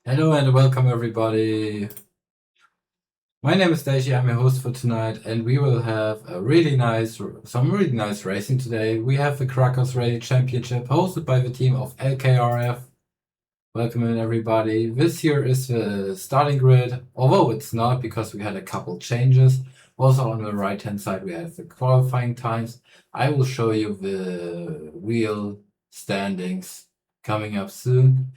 Hello and welcome everybody. My name is Daisy, I'm your host for tonight, and we will have some really nice racing today. We have the Krakos Rallye Championship hosted by the team of LKRF. Welcome in everybody. This here is the starting grid, although it's not because we had a couple changes. Also on the right hand side we have the qualifying times. I will show you the real standings coming up soon.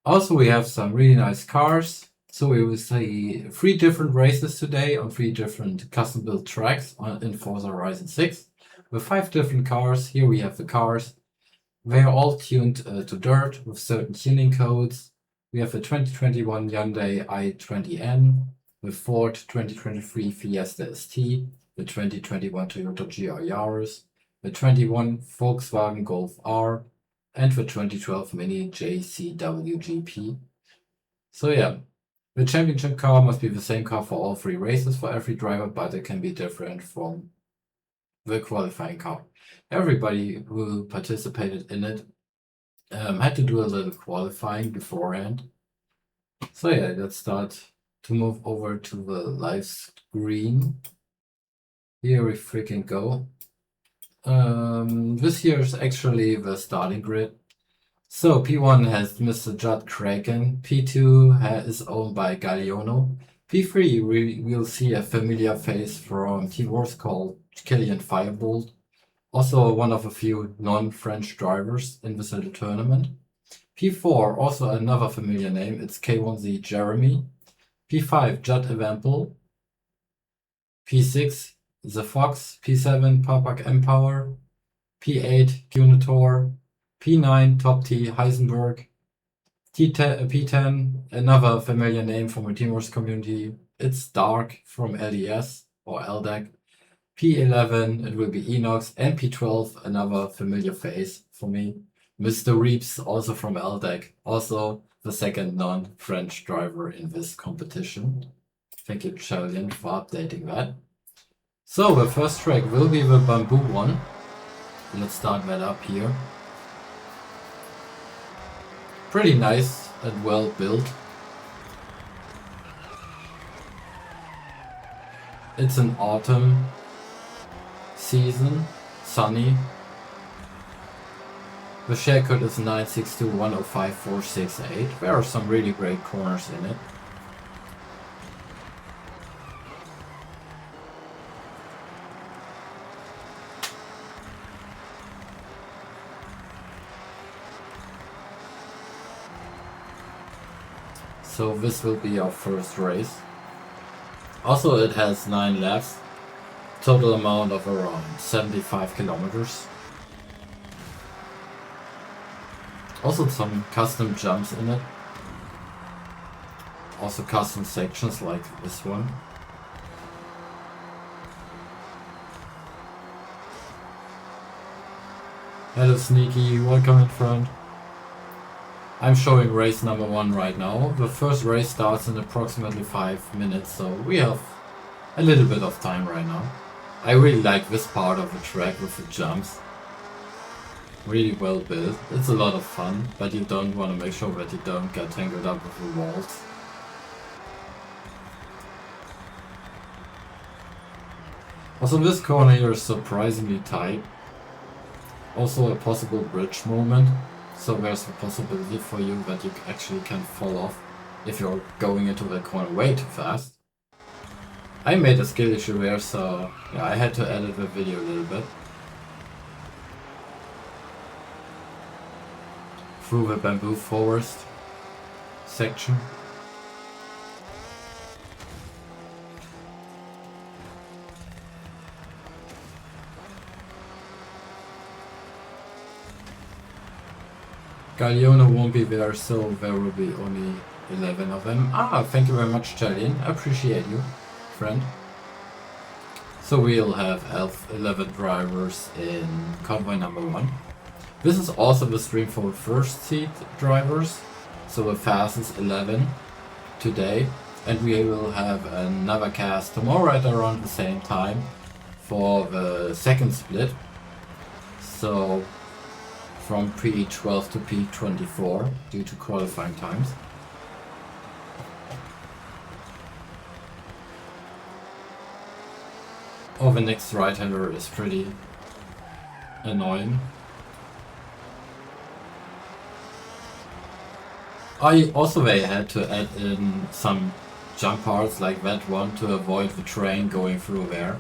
Also, we have some really nice cars. So we will see 3 different races today on 3 different custom-built tracks in Forza Horizon 6 with 5 different cars. Here we have the cars. They are all tuned to dirt with certain tuning codes. We have the 2021 Hyundai i20N, the Ford 2023 Fiesta ST, the 2021 Toyota GR Yaris, the 21 Volkswagen Golf R, and the 2012 Mini JCW GP. So yeah, the championship car must be the same car for all 3 races for every driver, but it can be different from the qualifying car. Everybody who participated in it had to do a little qualifying beforehand. So yeah, let's start to move over to the live screen. Here we freaking go. This here is actually the starting grid. So P1 has Mr. Judd Kraken, P2 is owned by Galliano, P3 we'll see a familiar face from Team Wars called Killian Firebolt, also one of a few non-French drivers in this little tournament. P4, also another familiar name, it's K1Z Jeremy, P5 Judd Evampel, P6 The Fox, P7 Papak Empower, P8 Cunator, P9 Top T Heisenberg, P10 another familiar name from the Team Wars community, it's Dark from LDS or LDEC, P11 it will be Enox, and P12 another familiar face for me, Mr. Reeps also from LDEC, also the second non-French driver in this competition. Thank you Julian for updating that. So the first track will be the Bamboo one. Let's start that up here. Pretty nice and well built. It's an autumn season, sunny. The share code is 962105468. There are some really great corners in it. So this will be our first race. Also it has 9 laps, total amount of around 75 kilometers. Also some custom jumps in it. Also custom sections like this one. Hello Sneaky, welcome in front. I'm showing race number 1 right now. The first race starts in approximately 5 minutes, so we have a little bit of time right now. I really like this part of the track with the jumps. Really well built. It's a lot of fun, but you don't want to make sure that you don't get tangled up with the walls. Also this corner here is surprisingly tight. Also a possible bridge moment. So there's a possibility for you that you actually can fall off if you're going into the corner way too fast. I made a skill issue here, so yeah, I had to edit the video a little bit. Through the bamboo forest section. Galliano won't be there, so there will be only 11 of them. Thank you very much, Julian. I appreciate you, friend. So we'll have 11 drivers in Convoy number 1. This is also the stream for first seat drivers, so the fastest 11 today. And we will have another cast tomorrow at around the same time for the second split. So from P12 to P24 due to qualifying times. Oh, the next right-hander is pretty annoying. They had to add in some jump parts like that one to avoid the train going through there.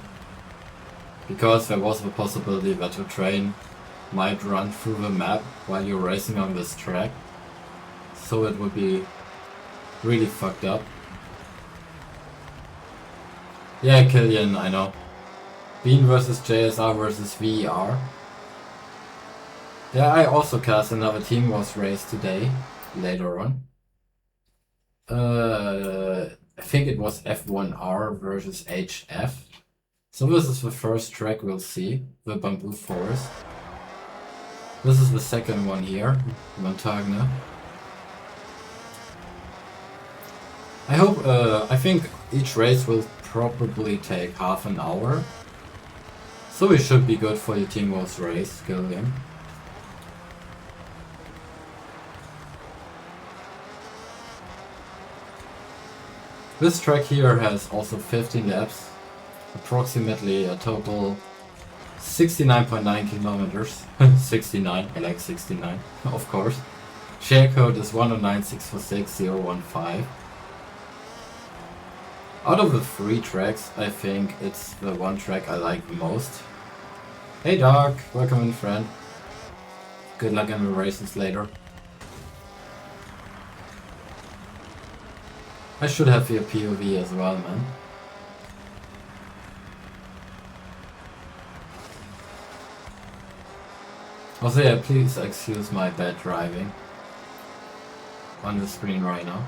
Because there was the possibility that the train might run through the map while you're racing on this track. So it would be really fucked up. Yeah, Killian, I know. Bean versus JSR versus VER. Yeah, I also cast another Team Wars race today, later on. I think it was F1R versus HF. So this is the first track we'll see, the Bamboo Forest. This is the second one here, Montagne. I think each race will probably take half an hour. So it should be good for your Team Wars race, Gilliam. This track here has also 15 laps, approximately a total 69.9 kilometers. 69, I like 69, of course. Share code is 109646015. Out of the 3 tracks, I think it's the one track I like the most. Hey Dark, welcome in friend. Good luck in the races later. I should have your POV as well, man. Also, yeah, please excuse my bad driving on the screen right now.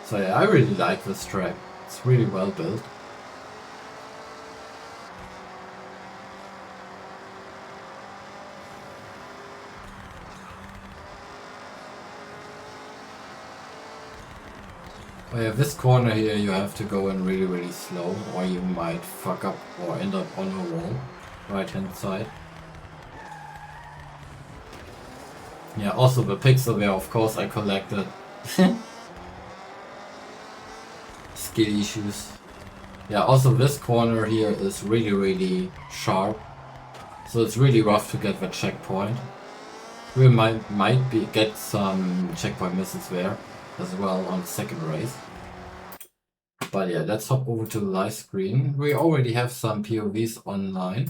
So yeah, I really like this track. It's really well built. Oh yeah, this corner here you have to go in really slow or you might fuck up or end up on a wall, right hand side. Yeah, also the pixel there, of course I collected. Skill issues. Yeah, also this corner here is really sharp. So it's really rough to get the checkpoint. We might get some checkpoint misses there as well on the second race. But yeah, let's hop over to the live screen. We already have some POVs online.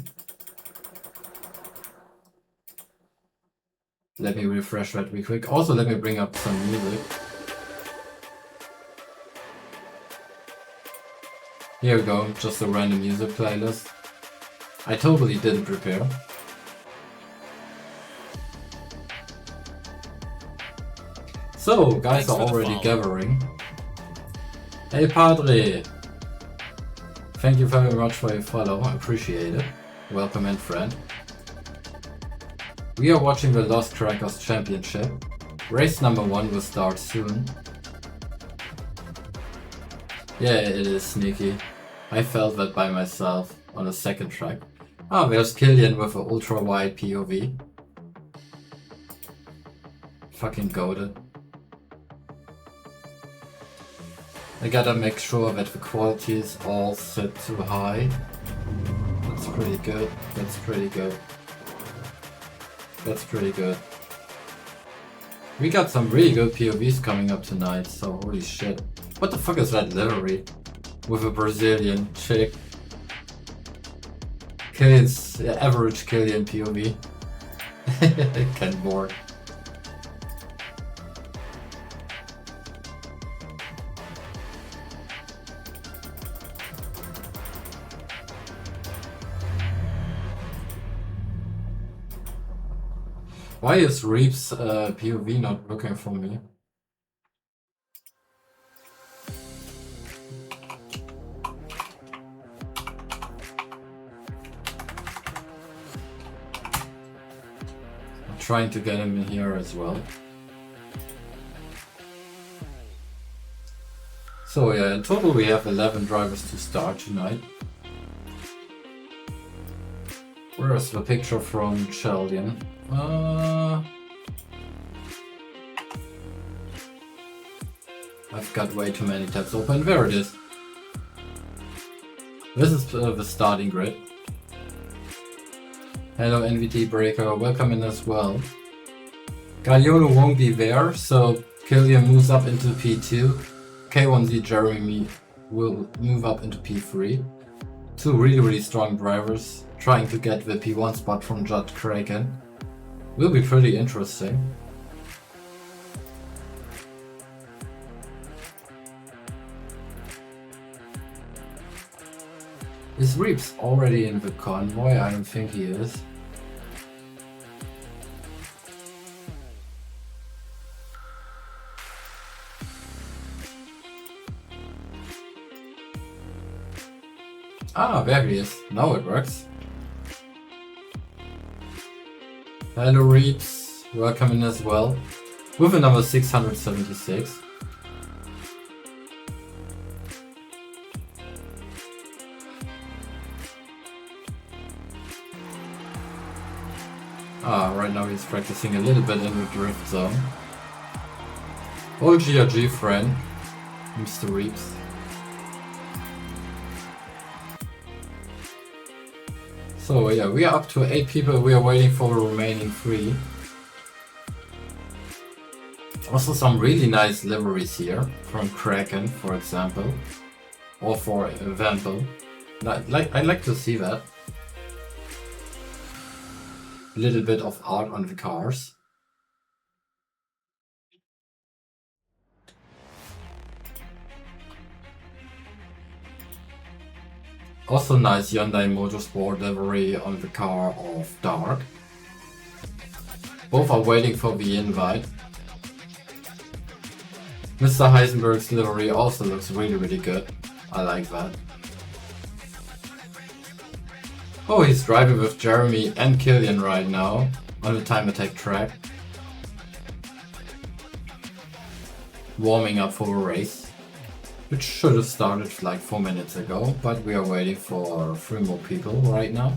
Let me refresh that real quick. Also, let me bring up some music. Here we go, just a random music playlist. I totally didn't prepare. So, guys are already gathering. Hey Padre! Thank you very much for your follow, I appreciate it. Welcome in friend. We are watching the Lost Krakos Championship. Race number 1 will start soon. Yeah, it is sneaky. I felt that by myself on the second track. Ah, there's Killian with an ultra wide POV. Fucking goated. I gotta make sure that the quality is all set too high. That's pretty good. That's pretty good. That's pretty good. We got some really good POVs coming up tonight, so holy shit. What the fuck is that livery? With a Brazilian chick. Killian's average Killian POV. Ken Borg. Why is Reap's POV not looking for me? I'm trying to get him in here as well. So yeah, in total we have 11 drivers to start tonight. Where is the picture from Sheldon? I've got way too many tabs open. There it is. This is the starting grid. Hello NVT Breaker, welcome in as well. Galliano won't be there, so Killian moves up into P2. K1Z Jeremy will move up into P3. Two really strong drivers trying to get the P1 spot from Judd Kraken. Will be pretty interesting. Is Reeps already in the convoy? I don't think he is. Ah, there he is. Now it works. Hello Reeps, welcome in as well. With the number 676. Ah, right now he's practicing a little bit in the drift zone. Old GRG friend, Mr. Reeps. So yeah, we are up to 8 people, we are waiting for the remaining 3. Also some really nice liveries here, from Kraken for example, or for Vandal. I'd like to see that. A little bit of art on the cars. Also nice Hyundai Motorsport livery on the car of Dark. Both are waiting for the invite. Mr. Heisenberg's livery also looks really good. I like that. Oh, he's driving with Jeremy and Killian right now on the time attack track. Warming up for a race, which should have started like 4 minutes ago, but we are waiting for 3 more people right now.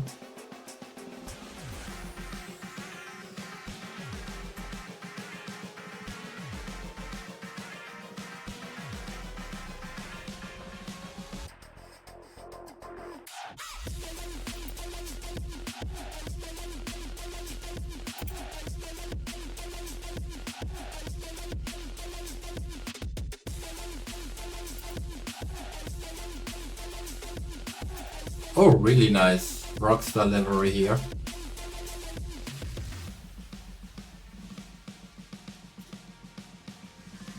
Oh, really nice Rockstar livery here.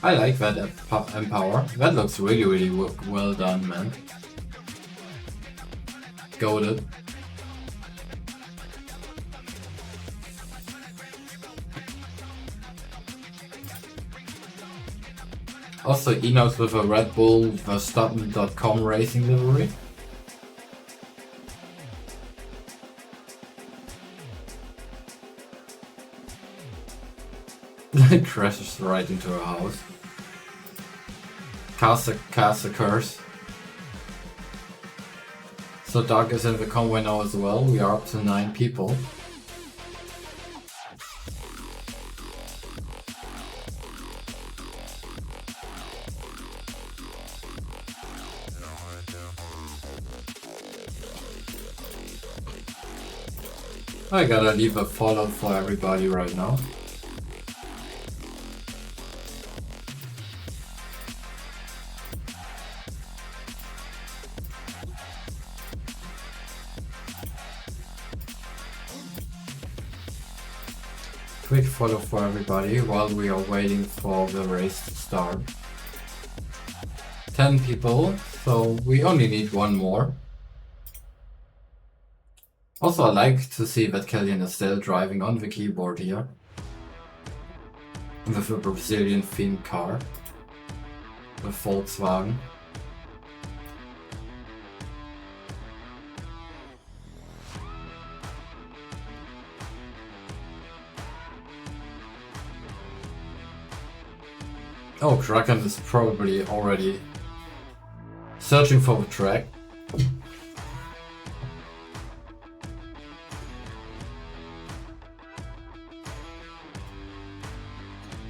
I like that Empower. That looks really well done, man. Goated. Also Enos with a Red Bull Verstappen.com racing livery. Crashes right into a house. Cast a curse. So Dark is in the convoy now as well. We are up to 9 people. I gotta leave a follow for everybody right now. Quick follow for everybody while we are waiting for the race to start. 10 people, so we only need 1 more. Also, I like to see that Killian is still driving on the keyboard here. With a Brazilian themed car. The Volkswagen. Oh, Kraken is probably already searching for the track.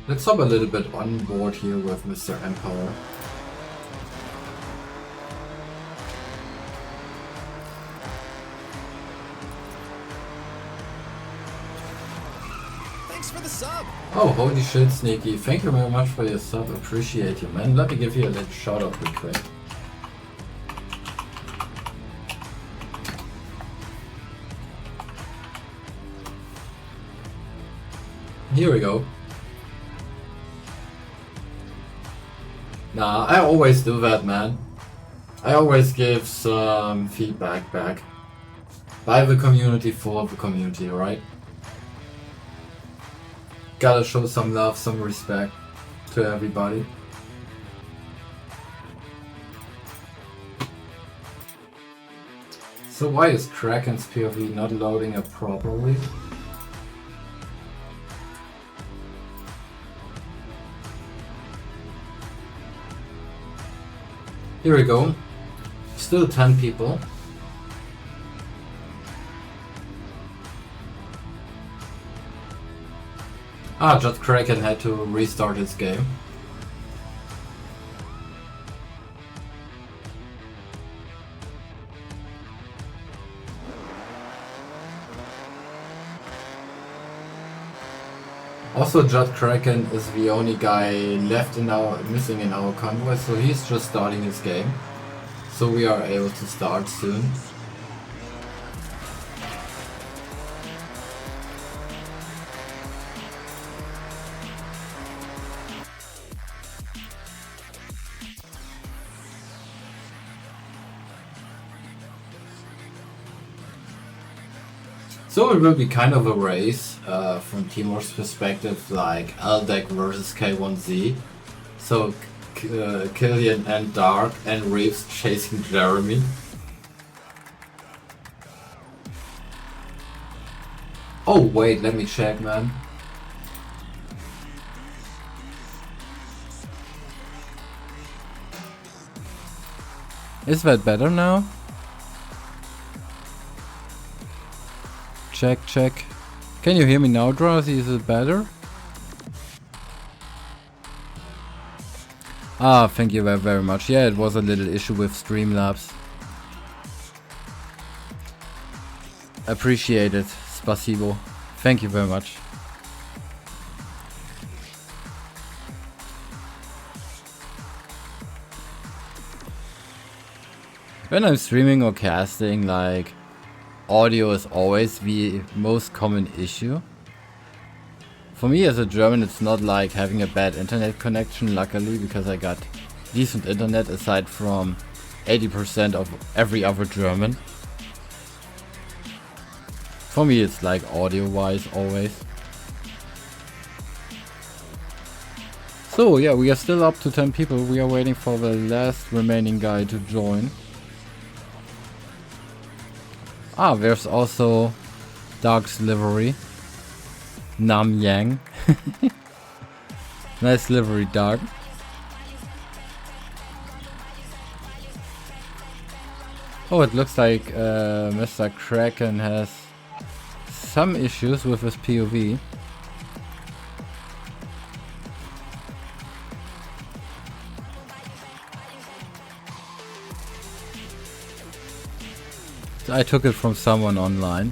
Let's hop a little bit on board here with Mr. Empower. Thanks for the sub. Oh, holy shit, Sneaky. Thank you very much for your sub. Appreciate you, man. Let me give you a little shout out real quick. Here we go. Nah, I always do that, man. I always give some feedback back. By the community, for the community, right? Gotta show some love, some respect to everybody. So why is Kraken's POV not loading up properly? Here we go. Still 10 people. Ah, just Kraken had to restart his game. Also, Judd Kraken is the only guy left in missing in our convoy, so he's just starting his game. So we are able to start soon. So it will be kind of a race from Timur's perspective, like Aldec versus K1Z. So Killian and Dark and Reeves chasing Jeremy. Oh wait, let me check, man. Is that better now? Check, check. Can you hear me now, Drowsy? Is it better? Ah, thank you very much. Yeah, it was a little issue with Streamlabs. Appreciate it. Spasibo. Thank you very much. When I'm streaming or casting, like, audio is always the most common issue. For me as a German, it's not like having a bad internet connection, luckily, because I got decent internet aside from 80% of every other German. For me it's like audio wise always. So yeah, we are still up to 10 people. We are waiting for the last remaining guy to join. Ah, there's also Dark's livery. Nam Yang. Nice livery, Dark. Oh, it looks like Mr. Kraken has some issues with his POV. I took it from someone online.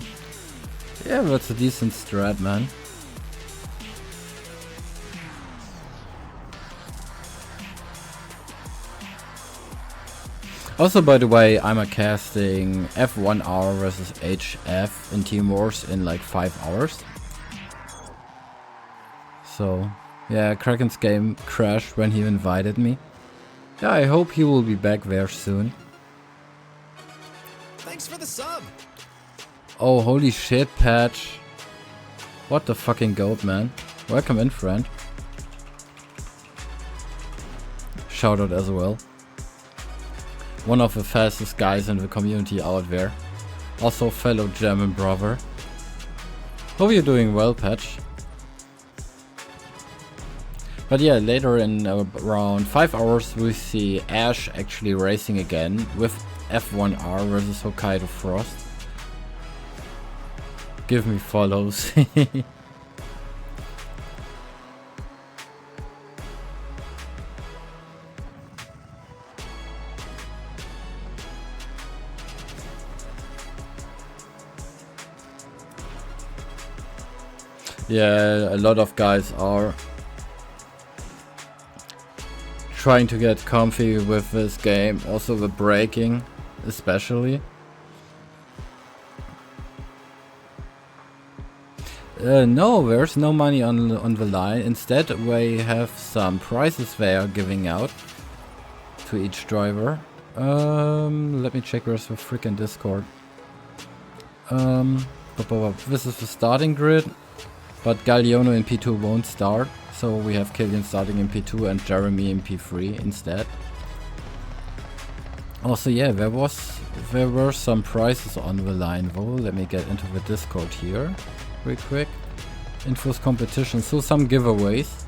Yeah, that's a decent strat, man. Also, by the way, I'm a casting F1R versus HF in Team Wars in like 5 hours. So, yeah, Kraken's game crashed when he invited me. Yeah, I hope he will be back there soon. Thanks for the sub. Oh, holy shit, Patch. What the fucking goat, man. Welcome in, friend. Shoutout as well. One of the fastest guys in the community out there. Also fellow German brother. Hope you're doing well, Patch. But yeah, later in around 5 hours we see Ash actually racing again with F1R versus Hokkaido Frost. Give me follows. Yeah, a lot of guys are trying to get comfy with this game. Also the braking, especially. No, there's no money on the line. Instead, we have some prizes they are giving out to each driver. Let me check where's the freaking Discord. This is the starting grid, but Galliano in P2 won't start, so we have Killian starting in P2 and Jeremy in P3 instead. Also, yeah, there were some prizes on the line though. Let me get into the Discord here real quick. Infos competition, so some giveaways.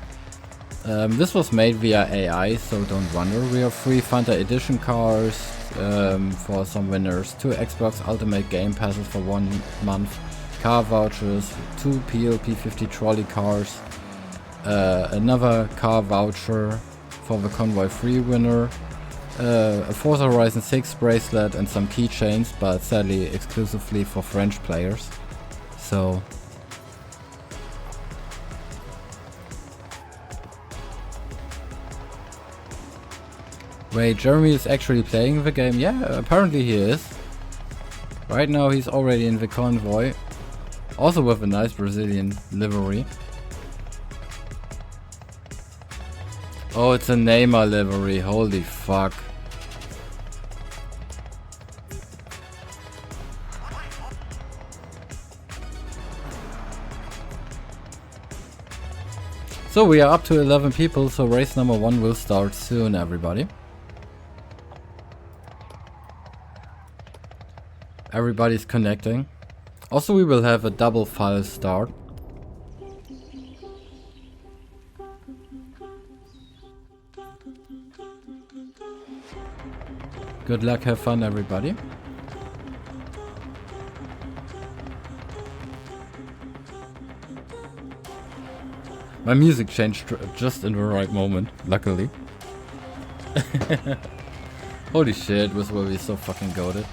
This was made via AI, so don't wonder. We have 3 Fanta Edition cars for some winners, 2 Xbox Ultimate Game Passes for 1 month, car vouchers, 2 PLP50 trolley cars, another car voucher for the Convoy 3 winner, a Forza Horizon 6 bracelet and some keychains, but sadly exclusively for French players. So wait, Jeremy is actually playing the game? Yeah, apparently he is. Right now he's already in the Convoy. Also with a nice Brazilian livery. Oh, it's a Neymar livery, holy fuck. So we are up to 11 people, so race number 1 will start soon, everybody. Everybody's connecting. Also, we will have a double file start. Good luck, have fun, everybody. My music changed just in the right moment, luckily. Holy shit, this will be so fucking goated.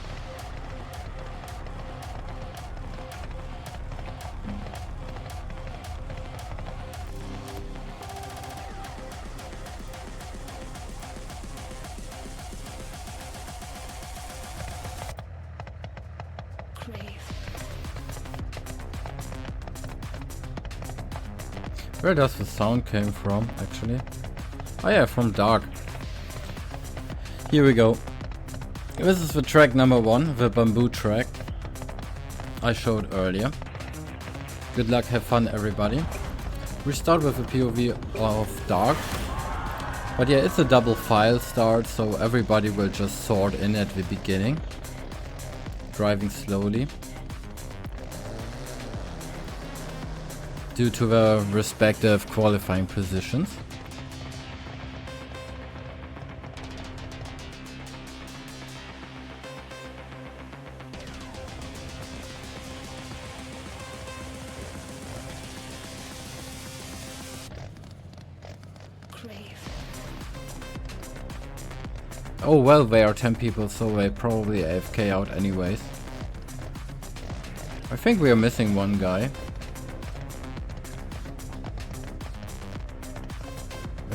Where does the sound came from, actually? Oh yeah, from Dark. Here we go. This is the track number 1, the bamboo track I showed earlier. Good luck, have fun, everybody. We start with a POV of Dark. But yeah, it's a double file start, so everybody will just sort in at the beginning. Driving slowly. Due to the respective qualifying positions. Oh well, they are 10 people, so they probably AFK out anyways. I think we are missing one guy.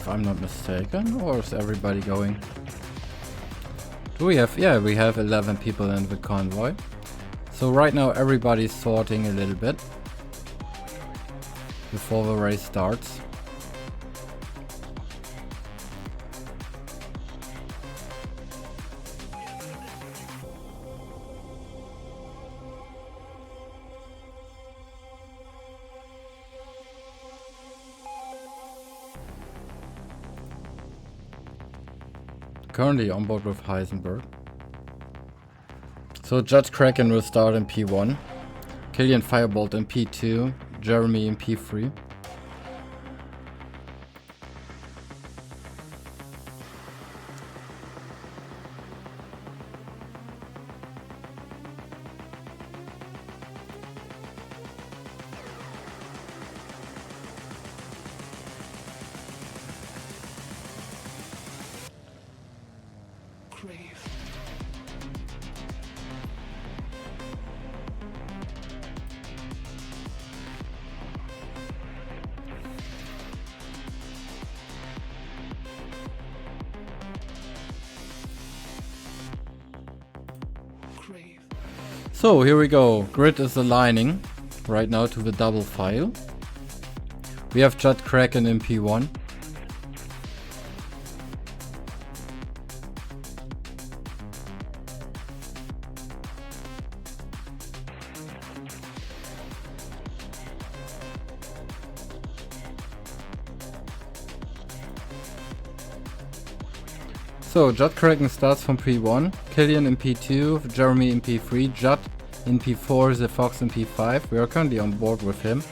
I'm not mistaken, or is everybody going? Do we have, yeah, we have 11 people in the convoy. So right now everybody's sorting a little bit before the race starts. Currently on board with Heisenberg. So Judge Kraken will start in P1, Killian Firebolt in P2, Jeremy in P3. So here we go. Grid is aligning right now to the double file. We have Judd Kraken in P1. So Judd Kraken starts from P1, Killian in P2, Jeremy in P3, Judd in P4, the Fox in P5. We are currently on board with him.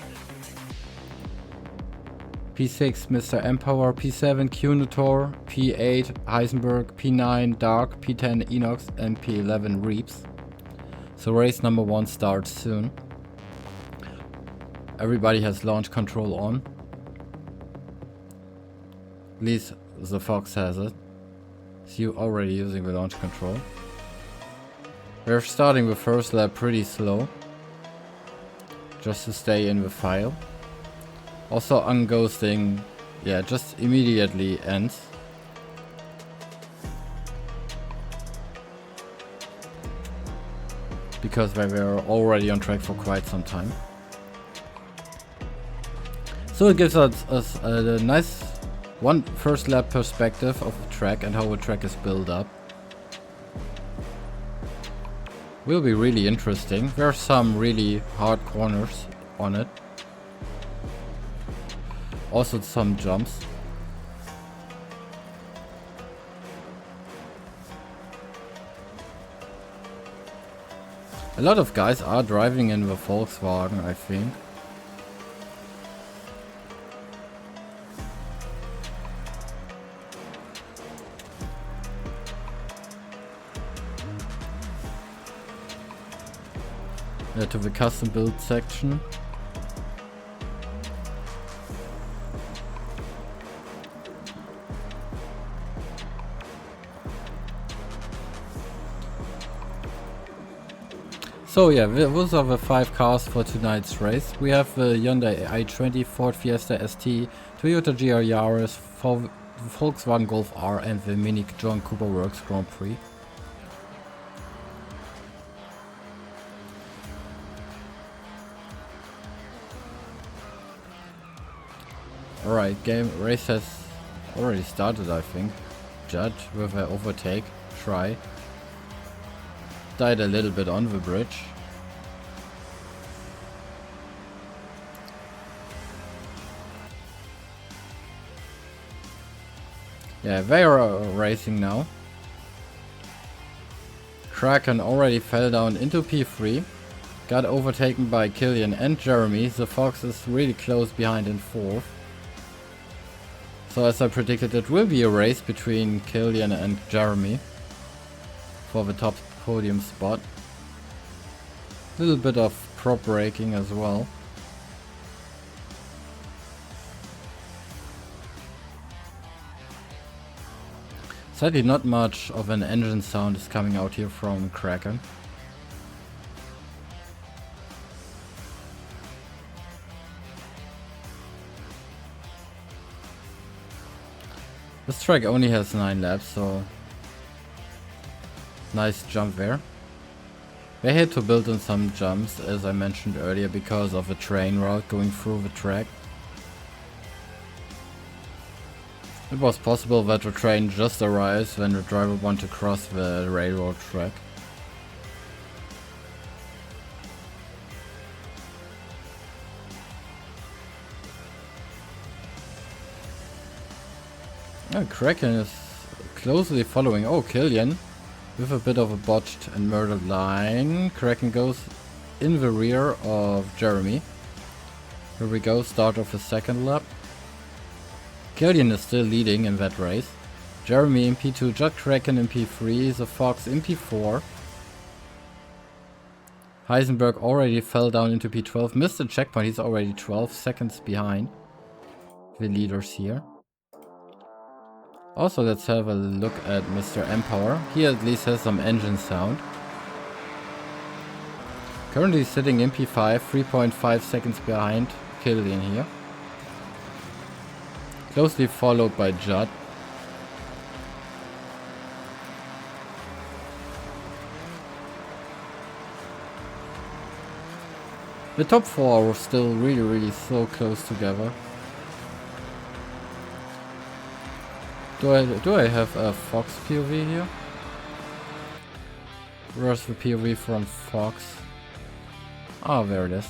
P6 Mr. Empower, P7 Cunator, P8 Heisenberg, P9 Dark, P10 Enox, and P11 Reaps. So race number 1 starts soon. Everybody has launch control on. At least the Fox has it. So you're already using the launch control. We're starting the first lap pretty slow, just to stay in the file. Also unghosting, yeah, just immediately ends. Because we were already on track for quite some time. So it gives us a nice first lap perspective of the track and how the track is built up. Will be really interesting. There are some really hard corners on it. Also some jumps. A lot of guys are driving in the Volkswagen, I think. To the custom build section. So yeah, those are the 5 cars for tonight's race. We have the Hyundai i20, Ford Fiesta ST, Toyota GR Yaris, Volkswagen Golf R, and the Mini John Cooper Works Grand Prix. Alright, race has already started, I think. Judd with an overtake try. Died a little bit on the bridge. Yeah, they are racing now. Kraken already fell down into P3. Got overtaken by Killian and Jeremy. The Fox is really close behind in 4th. So as I predicted, it will be a race between Killian and Jeremy for the top podium spot. Little bit of prop braking as well. Sadly, not much of an engine sound is coming out here from Kraken. This track only has 9 laps, so nice jump there. They had to build in some jumps, as I mentioned earlier, because of a train route going through the track. It was possible that the train just arrives when the driver wants to cross the railroad track. Kraken is closely following. Oh, Killian with a bit of a botched and murdered line. Kraken goes in the rear of Jeremy. Here we go, start of the second lap. Killian is still leading in that race. Jeremy in P2, Judd Kraken in P3, the Fox in P4. Heisenberg already fell down into P12, missed the checkpoint, he's already 12 seconds behind the leaders here. Also, let's have a look at Mr. Empower. He at least has some engine sound. Currently sitting in P5, 3.5 seconds behind Killian here. Closely followed by Judd. The top 4 are still really so close together. Do I have a Fox POV here? Where's the POV from Fox? Ah, there it is.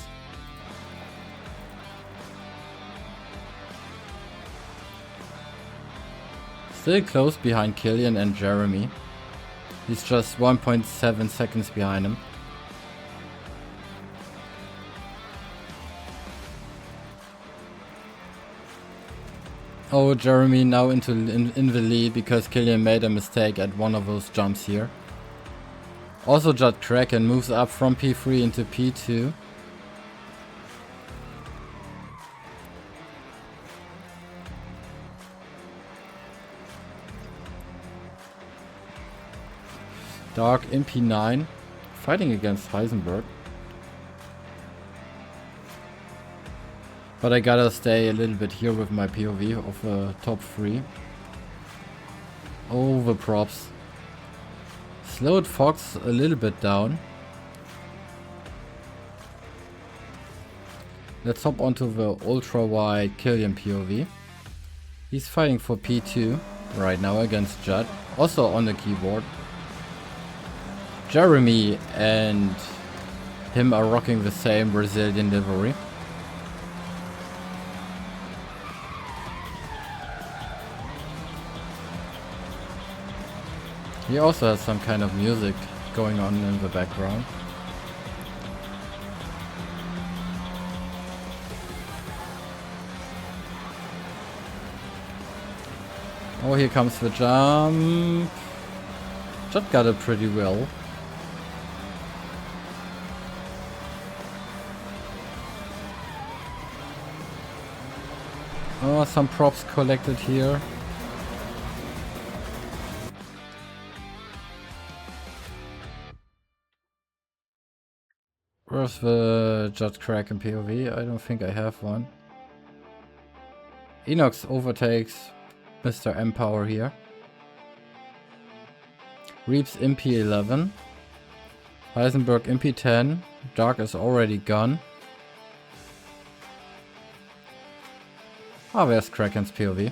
Still close behind Killian and Jeremy. He's just 1.7 seconds behind him. Oh, Jeremy now in the lead because Killian made a mistake at one of those jumps here. Also Judd Kraken moves up from P3 into P2. Dark in P9, fighting against Heisenberg. But I gotta stay a little bit here with my POV of the top 3. Oh, the props. Slowed Fox a little bit down. Let's hop onto the ultra wide Killian POV. He's fighting for P2 right now against Judd, also on the keyboard. Jeremy and him are rocking the same Brazilian livery. He also has some kind of music going on in the background. Oh, here comes the jump. Judd got it pretty well. Oh, some props collected here. Where's the Judd Kraken POV? I don't think I have one. Enox overtakes Mr. M-Power here. Reaps in P11. Heisenberg in P10. Dark is already gone. Ah, there's Kraken's POV.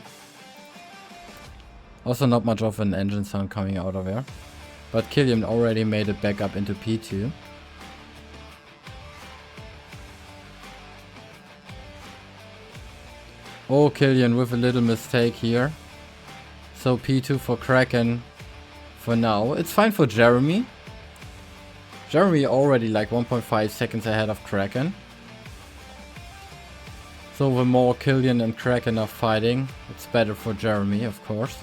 Also not much of an engine sound coming out of there. But Killian already made it back up into P2. Oh, Killian with a little mistake here. So P2 for Kraken for now. It's fine for Jeremy. Jeremy already like 1.5 seconds ahead of Kraken. So the more Killian and Kraken are fighting, it's better for Jeremy, of course.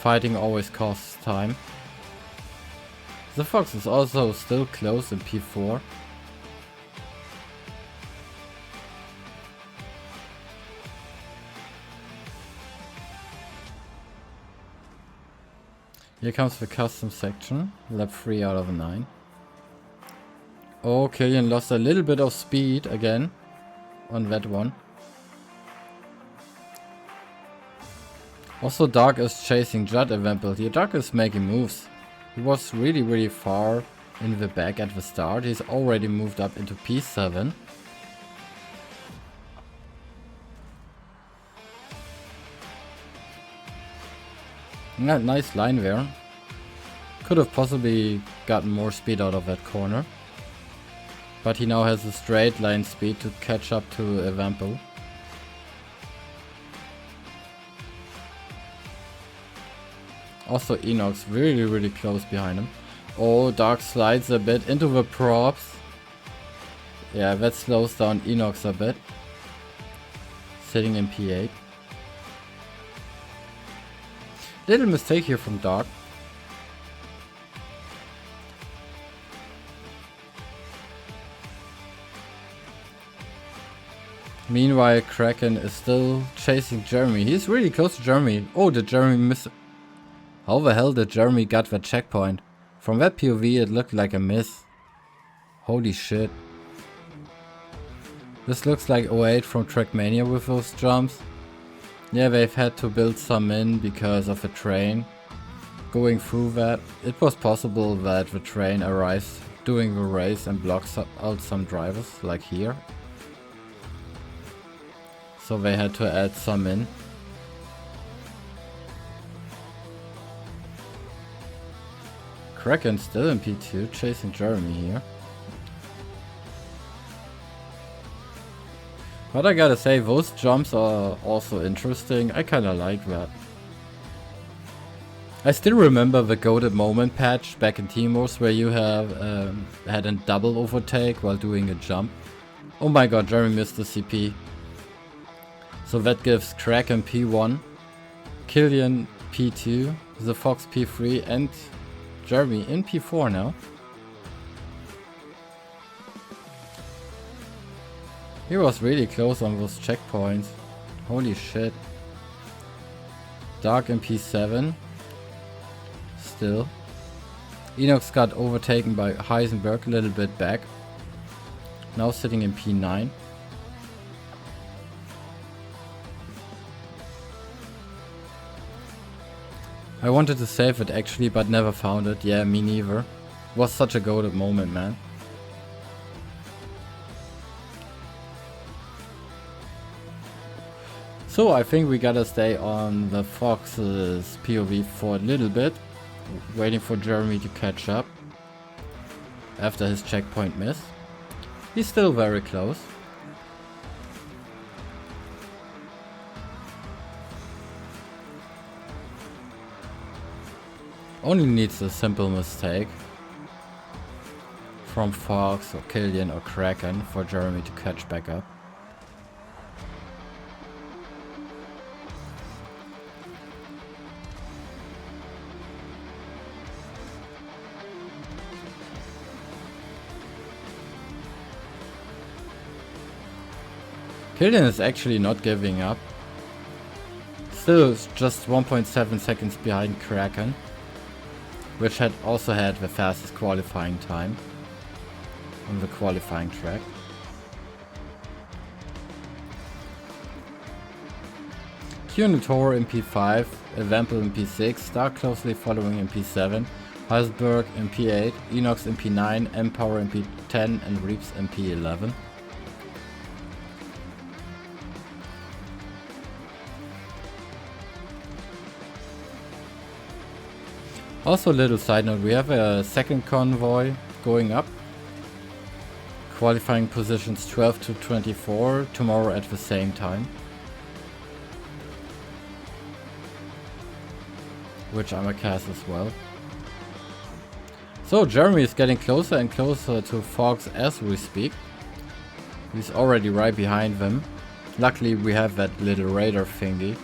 Fighting always costs time. The Fox is also still close in P4. Here comes the custom section, lap 3 out of 9. Oh, Killian lost a little bit of speed again on that one. Also Dark is chasing Judd eventually. Here Dark is making moves. He was really far in the back at the start. He's already moved up into P7. Yeah, nice line there. Could have possibly gotten more speed out of that corner. But he now has a straight line speed to catch up to Evampo. Also Enox really close behind him. Oh, Dark slides a bit into the props. Yeah, that slows down Enox a bit. Sitting in P8. Little mistake here from Dark. Meanwhile, Kraken is still chasing Jeremy. He's really close to Jeremy. Oh, did Jeremy miss? How the hell did Jeremy get that checkpoint? From that POV it looked like a miss. Holy shit. This looks like 08 from Trackmania with those jumps. Yeah, they've had to build some in because of the train going through that, it was possible that the train arrives during the race and blocks out some drivers, like here. So they had to add some in. Kraken still in P2, chasing Jeremy here. But I gotta say, those jumps are also interesting. I kinda like that. I still remember the goated moment patch back in Teamos where you have had a double overtake while doing a jump. Oh my god, Jeremy missed the CP. So that gives Kraken P1, Killian P2, the Fox P3 and Jeremy in P4 now. He was really close on those checkpoints. Holy shit. Dark in P7. Still. Enox got overtaken by Heisenberg a little bit back. Now sitting in P9. I wanted to save it actually, but never found it. Yeah, me neither. Was such a goated moment, man. So I think we gotta stay on the Fox's POV for a little bit, waiting for Jeremy to catch up after his checkpoint miss. He's still very close. Only needs a simple mistake from Fox or Killian or Kraken for Jeremy to catch back up. Killian is actually not giving up. Still just 1.7 seconds behind Kraken, which had also had the fastest qualifying time on the qualifying track. Q-Tor in P5, Evampel in P6, Star closely following in P7, Heisenberg in P8, Enox in P9, Empower in P10 and Reaps in P11. Also, a little side note, we have a second convoy going up. Qualifying positions 12 to 24 tomorrow at the same time. Which I'm a cast as well. So Jeremy is getting closer and closer to Fox as we speak. He's already right behind them. Luckily we have that little radar thingy.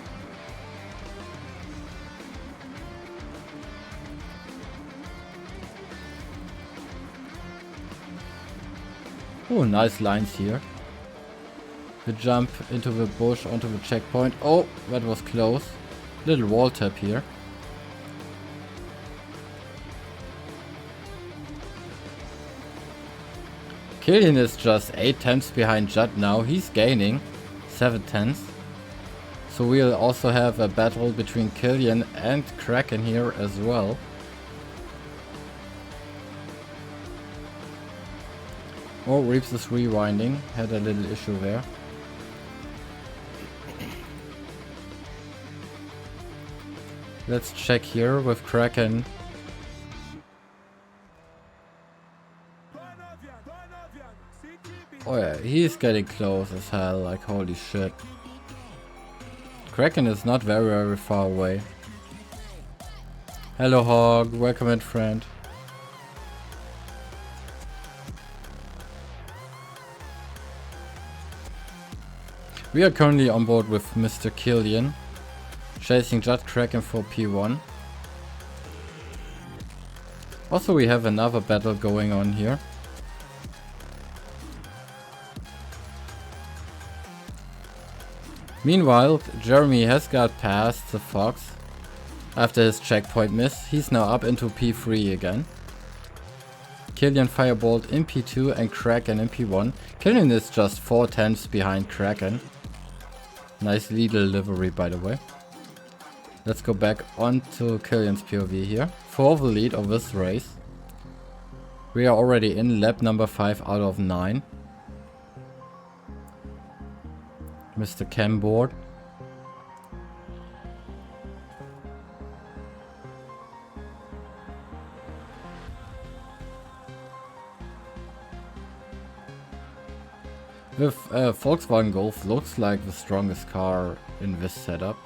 Oh, nice lines here. The jump into the bush onto the checkpoint. Oh, that was close. Little wall tap here. Killian is just 8 tenths behind Judd now. He's gaining 7 tenths. So we'll also have a battle between Killian and Kraken here as well. Oh, Reaps is rewinding. Had a little issue there. Let's check here with Kraken. Oh yeah, he's getting close as hell, like holy shit. Kraken is not very far away. Hello Hog, welcome in friend. We are currently on board with Mr. Killian, chasing Judd Kraken for P1. Also we have another battle going on here. Meanwhile, Jeremy has got past the Fox after his checkpoint miss. He's now up into P3 again. Killian firebolt in P2 and Kraken in P1. Killian is just 4 tenths behind Kraken. Nice lead delivery by the way. Let's go back onto Killian's POV here. For the lead of this race. We are already in lap number 5 out of 9. Mr. Camboard. With Volkswagen Golf looks like the strongest car in this setup.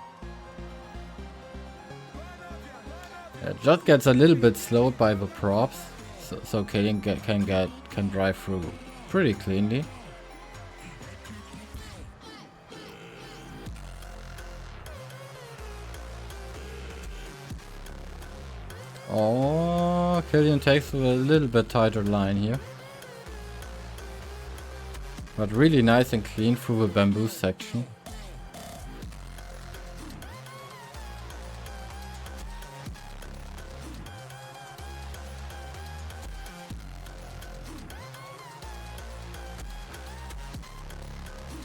Judd gets a little bit slowed by the props, so Killian can drive through pretty cleanly. Oh, Killian takes a little bit tighter line here. But really nice and clean through the bamboo section.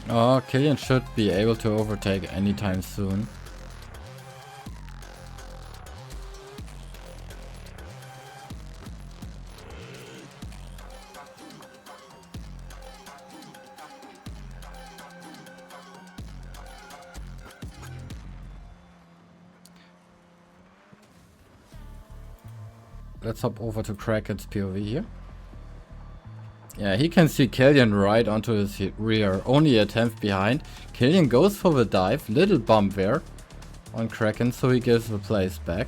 Oh, Killian should be able to overtake anytime soon. Let's hop over to Krakos POV here. Yeah, he can see Killian right onto his rear, only a tenth behind. Killian goes for the dive, little bump there on Kraken, so he gives the place back.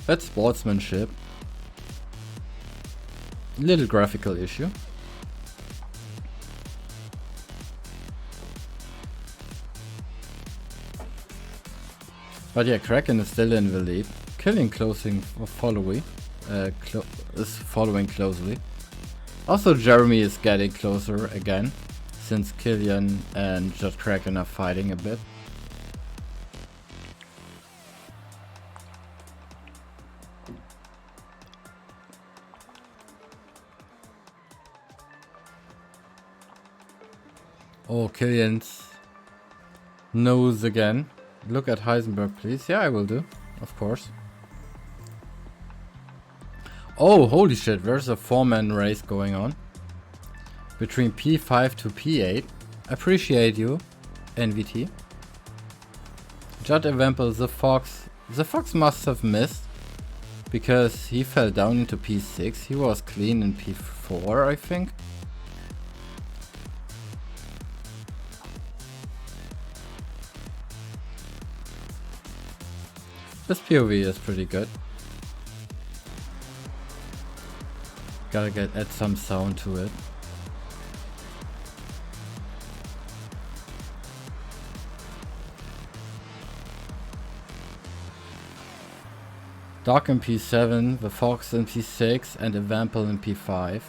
That's sportsmanship. Little graphical issue. But yeah, Kraken is still in the lead. Killian is following closely. Also, Jeremy is getting closer again, since Killian and Judd Kraken are fighting a bit. Oh, Killian's nose again. Look at Heisenberg, please. Yeah, I will do. Of course. Oh, holy shit. There's a 4-man race going on. Between P5 to P8. Appreciate you, NVT. Judd Evample, the Fox. The Fox must have missed. Because he fell down into P6. He was clean in P4, I think. This POV is pretty good. Gotta add some sound to it. Doc in P7, the Fox in P6 and Evample in P5.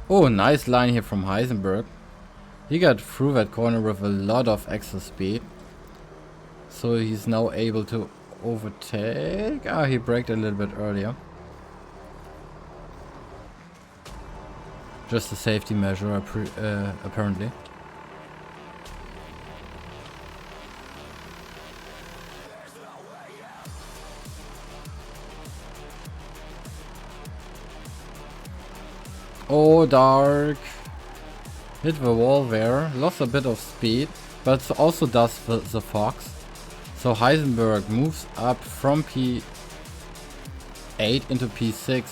Oh, nice line here from Heisenberg. He got through that corner with a lot of extra speed. So he's now able to overtake. Ah, he braked a little bit earlier. Just a safety measure, apparently. Oh, Dark. Hit the wall there, lost a bit of speed, but also does the Fox. So Heisenberg moves up from P8 into P6.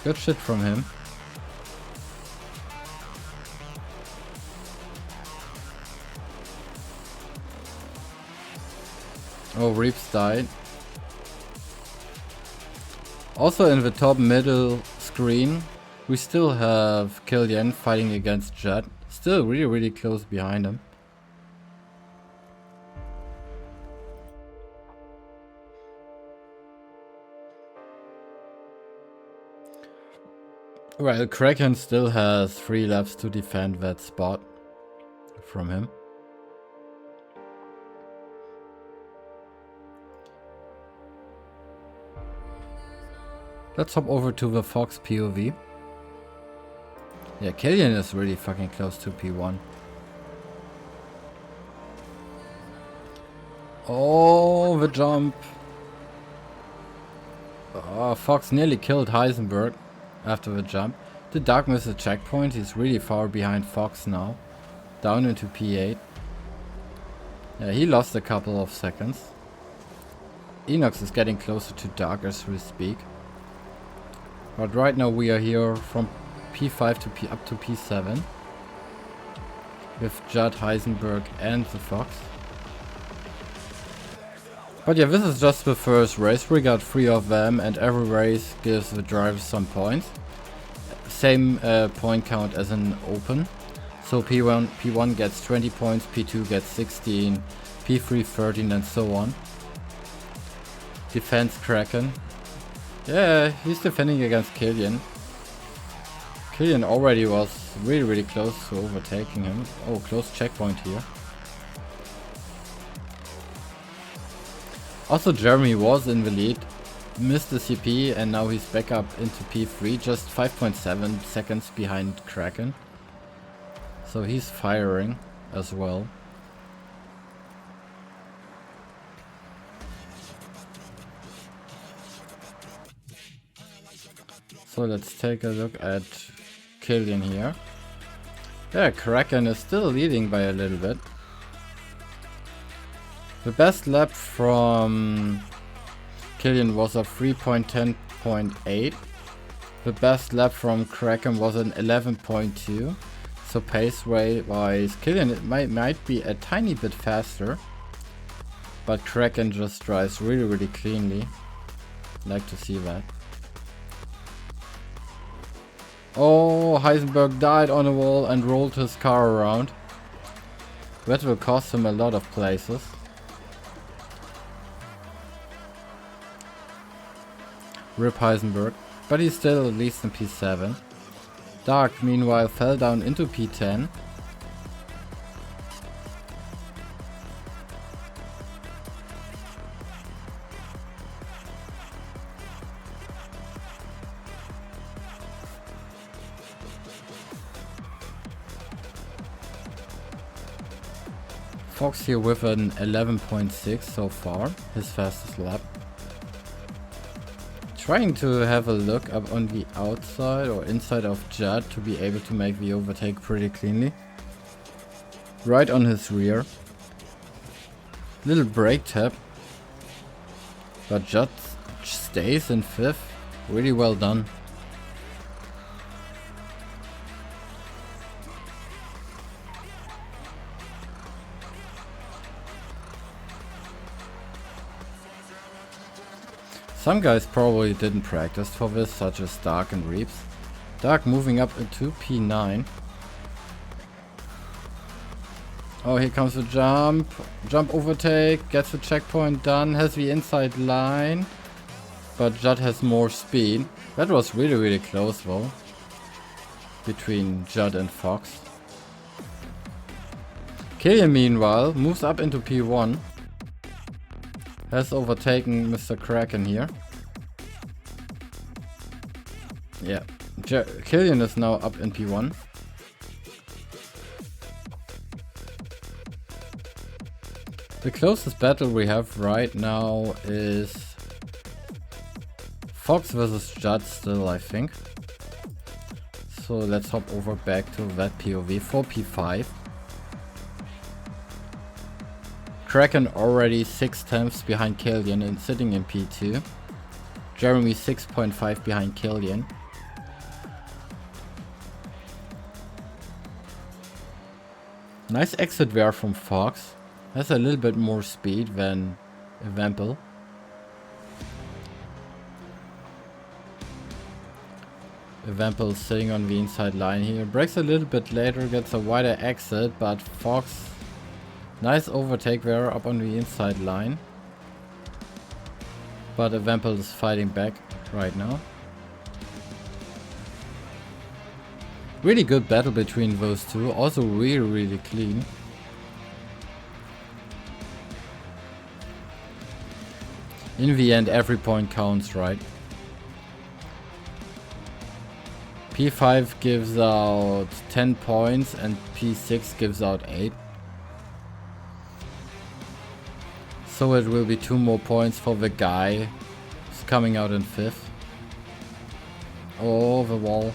Good shit from him. Oh, Reeps died. Also in the top middle screen, we still have Killian fighting against Judd. Still really close behind him. Well, Kraken still has 3 laps to defend that spot from him. Let's hop over to the Fox POV. Yeah, Killian is really fucking close to P1. Oh, the jump. Oh, Fox nearly killed Heisenberg after the jump. Did Dark miss a checkpoint? He's really far behind Fox now. Down into P8. Yeah, he lost a couple of seconds. Enox is getting closer to Dark as we speak. But right now we are here from P5 to up to P7. With Judd, Heisenberg and the Fox. But yeah, this is just the first race. We got 3 of them and every race gives the drivers some points. Same point count as an open. So P1 gets 20 points, P2 gets 16, P3 13 and so on. Defense Kraken. Yeah, he's defending against Killian. Killian already was really close to overtaking him. Oh, close checkpoint here. Also Jeremy was in the lead, missed the CP and now he's back up into P3, just 5.7 seconds behind Kraken. So he's firing as well. So let's take a look at Killian here. Yeah, Kraken is still leading by a little bit. The best lap from Killian was a 3.10.8. The best lap from Kraken was an 11.2. So pace wise, Killian might be a tiny bit faster. But Kraken just drives really cleanly. Like to see that. Oh, Heisenberg died on a wall and rolled his car around. That will cost him a lot of places. Rip Heisenberg, but he's still at least in P7. Dark, meanwhile, fell down into P10. Fox here with an 11.6 so far, his fastest lap. Trying to have a look up on the outside or inside of Judd to be able to make the overtake pretty cleanly. Right on his rear. Little brake tap. But Judd stays in 5th. Really well done. Some guys probably didn't practice for this, such as Dark and Reeps. Dark moving up into P9. Oh, here comes the jump. Jump overtake, gets the checkpoint done, has the inside line. But Judd has more speed. That was really close though. Between Judd and Fox. Killian meanwhile moves up into P1. Has overtaken Mr. Kraken here. Yeah, Killian is now up in P1. The closest battle we have right now is Fox versus Judd still, I think. So let's hop over back to that POV for P5. Kraken already 6/10 behind Killian and sitting in P2. Jeremy 6.5 behind Killian. Nice exit there from Fox. Has a little bit more speed than Evampel. Evampel sitting on the inside line here. Brakes a little bit later, gets a wider exit, but Fox... Nice overtake there up on the inside line. But Evampel is fighting back right now. Really good battle between those two. Also really clean. In the end, every point counts, right? P5 gives out 10 points and P6 gives out 8. So it will be 2 more points for the guy who's coming out in 5th. Oh, the wall.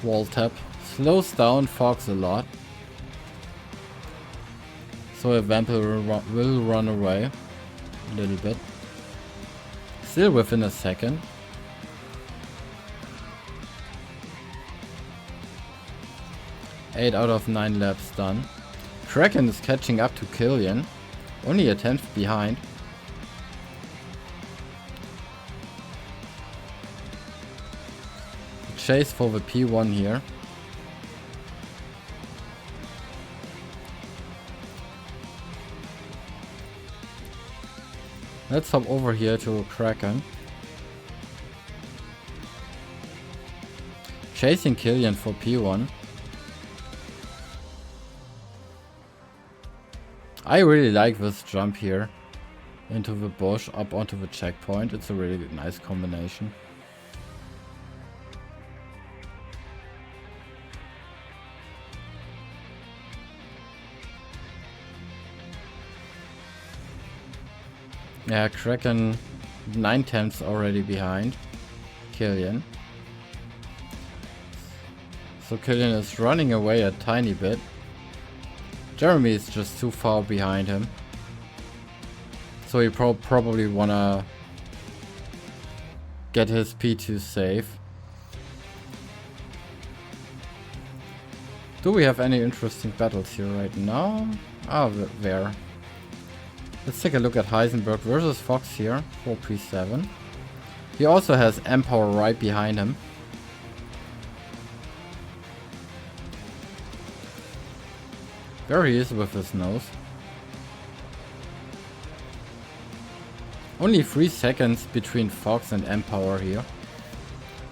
Wall tap. Slows down Fox a lot. So Vamp will run away a little bit. Still within a second. Eight out of 9 laps done. Kraken is catching up to Killian. Only a 10th behind. Chase for the P1 here. Let's hop over here to Kraken. Chasing Killian for P1. I really like this jump here into the bush up onto the checkpoint. It's a really nice combination. Yeah, Kraken 9/10 already behind Killian. So Killian is running away a tiny bit. Jeremy is just too far behind him. So he probably wanna get his P2 safe. Do we have any interesting battles here right now? Ah, there. Let's take a look at Heisenberg versus Fox here for P7. He also has Empower right behind him. There he is with his nose. Only 3 seconds between Fox and Empower here.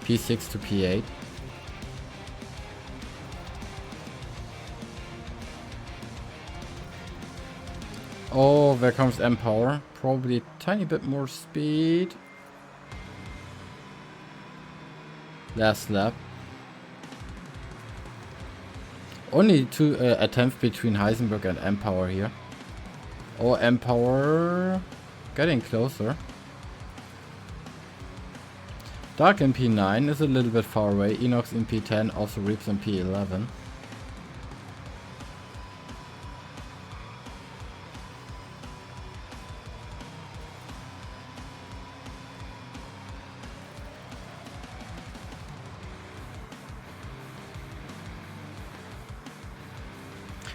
P6 to P8. Oh, there comes Empower. Probably a tiny bit more speed. Last lap. Only 2 attempts between Heisenberg and Empower here. Oh, Empower getting closer. Dark in P9 is a little bit far away. Enox in P10, also Reaps in P11.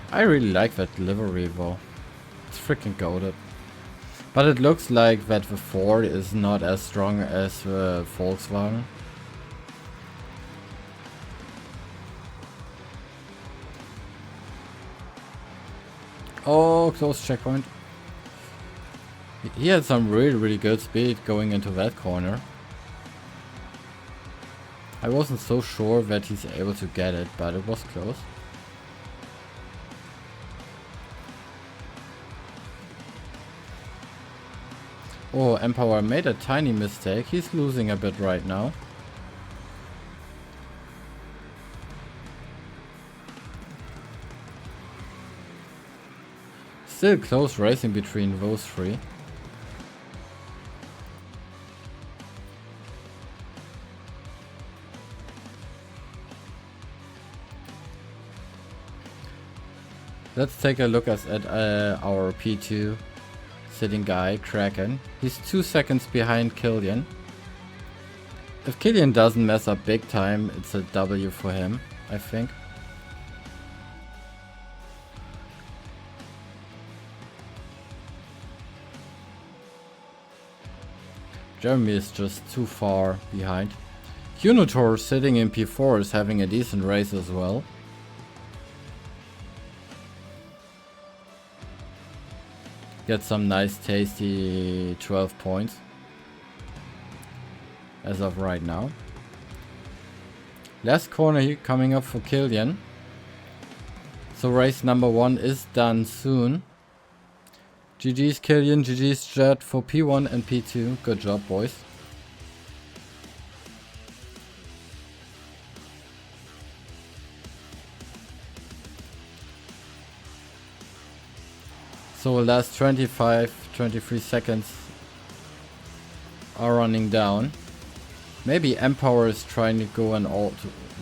I really like that livery though. It's freaking goated. But it looks like that the Ford is not as strong as the Volkswagen. Oh, close checkpoint. He had some really good speed going into that corner. I wasn't so sure that he's able to get it, but it was close. Oh, Empower made a tiny mistake. He's losing a bit right now. Still close racing between those three. Let's take a look at our P2 sitting guy, Kraken. He's 2 seconds behind Killian. If Killian doesn't mess up big time, it's a W for him, I think. Jeremy is just too far behind. Unitor sitting in P4 is having a decent race as well. Get some nice tasty 12 points as of right now. Last corner here coming up for Killian. So race number 1 is done soon. GG's Killian, GG's Jet for P1 and P2. Good job, boys. So last 23 seconds are running down. Maybe Empower is trying to go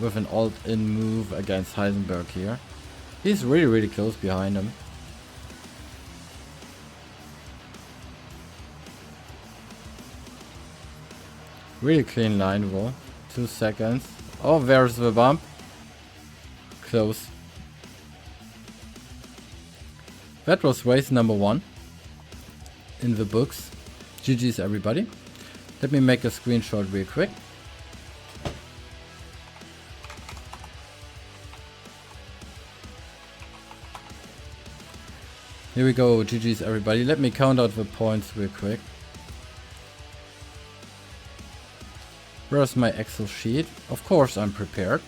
with an alt-in move against Heisenberg here. He's really close behind him. Really clean line though. 2 seconds. Oh, there's the bump. Close. That was race number 1 in the books. GG's everybody. Let me make a screenshot real quick. Here we go, GG's everybody. Let me count out the points real quick. Where's my Excel sheet? Of course I'm prepared.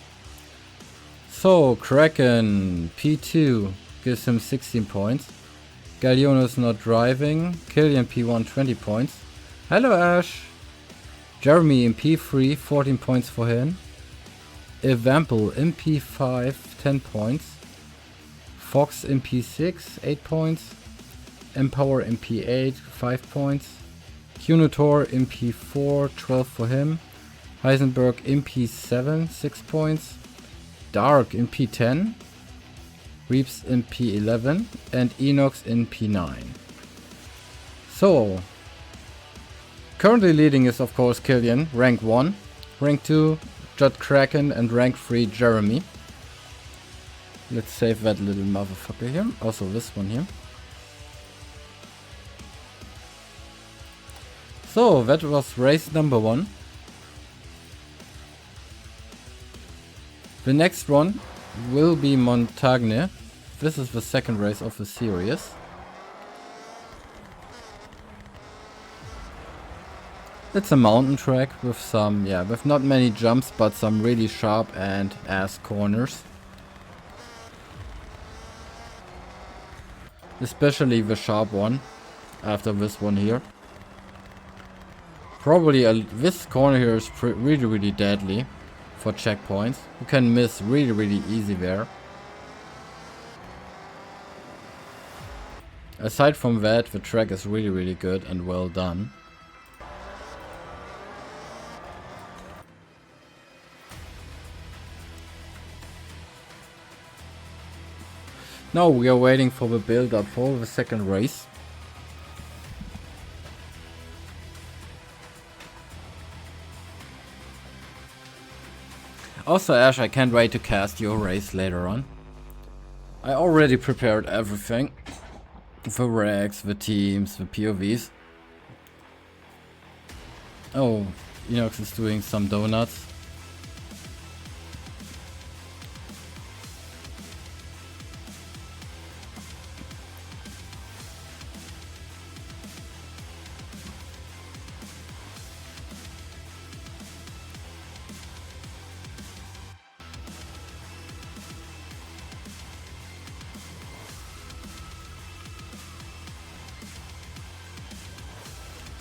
So, Kraken P2 gives him 16 points. Galiono's not driving. Killian P1 20 points. Hello Ash! Jeremy in P3 14 points for him. Evample in P5 10 points. Fox in P6 8 points. Empower in P8 5 points. Cunotor in P4 12 for him. Heisenberg in P7 6 points. Dark in P10. Reeps in P11 and Enox in P9. So, currently leading is of course Killian, rank 1. Rank 2, Judd Kraken, and rank 3, Jeremy. Let's save that little motherfucker here. Also this one here. So, that was race number 1. The next one will be Montagne. This is the second race of the series. It's a mountain track with some, with not many jumps, but some really sharp and ass corners. Especially the sharp one, after this one here. Probably this corner here is really deadly for checkpoints. You can miss really easy there. Aside from that, the track is really good and well done. Now we are waiting for the build up for the second race. Also Ash, I can't wait to cast your race later on. I already prepared everything. The regs, the teams, the POVs. Oh, Enox is doing some donuts.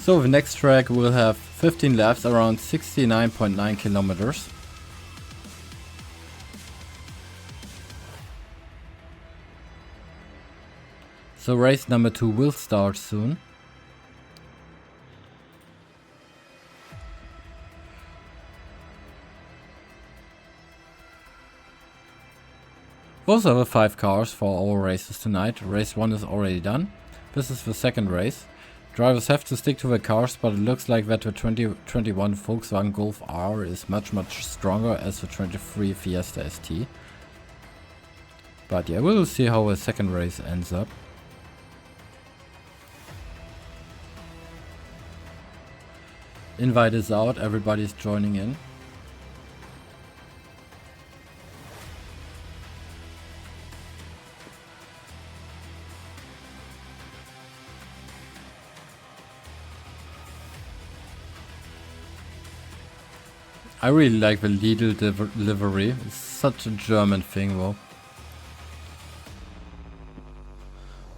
So the next track will have 15 laps around 69.9 kilometers. So race number 2 will start soon. Those are the 5 cars for our races tonight. Race 1 is already done. This is the second race. Drivers have to stick to the cars, but it looks like that the 2021 Volkswagen Golf R is much stronger as the 23 Fiesta ST. But yeah, we'll see how the second race ends up. Invite is out, everybody's joining in. I really like the Lidl livery. It's such a German thing though.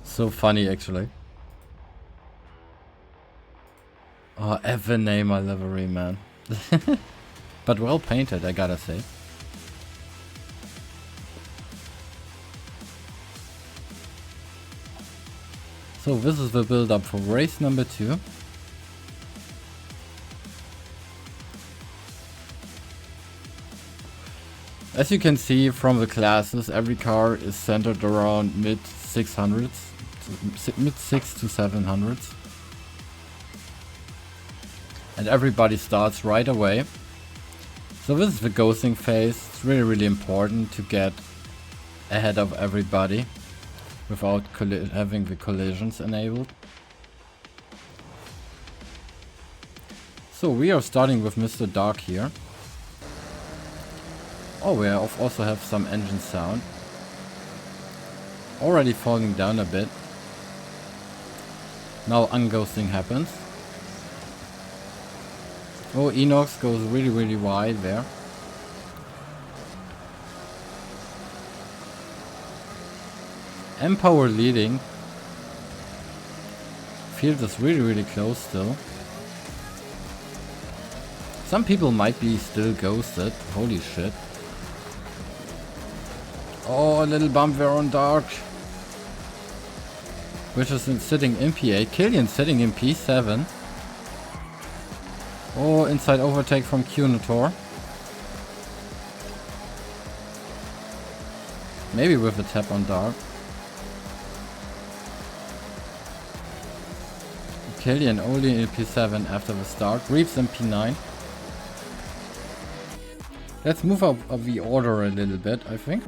So funny actually. Oh, Evan Neymar livery, man. But well painted, I gotta say. So this is the build up for race number 2. As you can see from the classes, every car is centered around mid 600s, mid 6 to 700s. And everybody starts right away. So this is the ghosting phase. It's really important to get ahead of everybody without having the collisions enabled. So we are starting with Mr. Dark here. Oh, we also have some engine sound. Already falling down a bit. Now unghosting happens. Oh, Enox goes really wide there. M-Power leading. Field is really close still. Some people might be still ghosted. Holy shit. Oh, a little bump there on Dark. Which is sitting in P8. Killian sitting in P7. Oh, inside overtake from Cunator. Maybe with a tap on Dark. Killian only in P7 after the start. Reeves in P9. Let's move up the order a little bit, I think.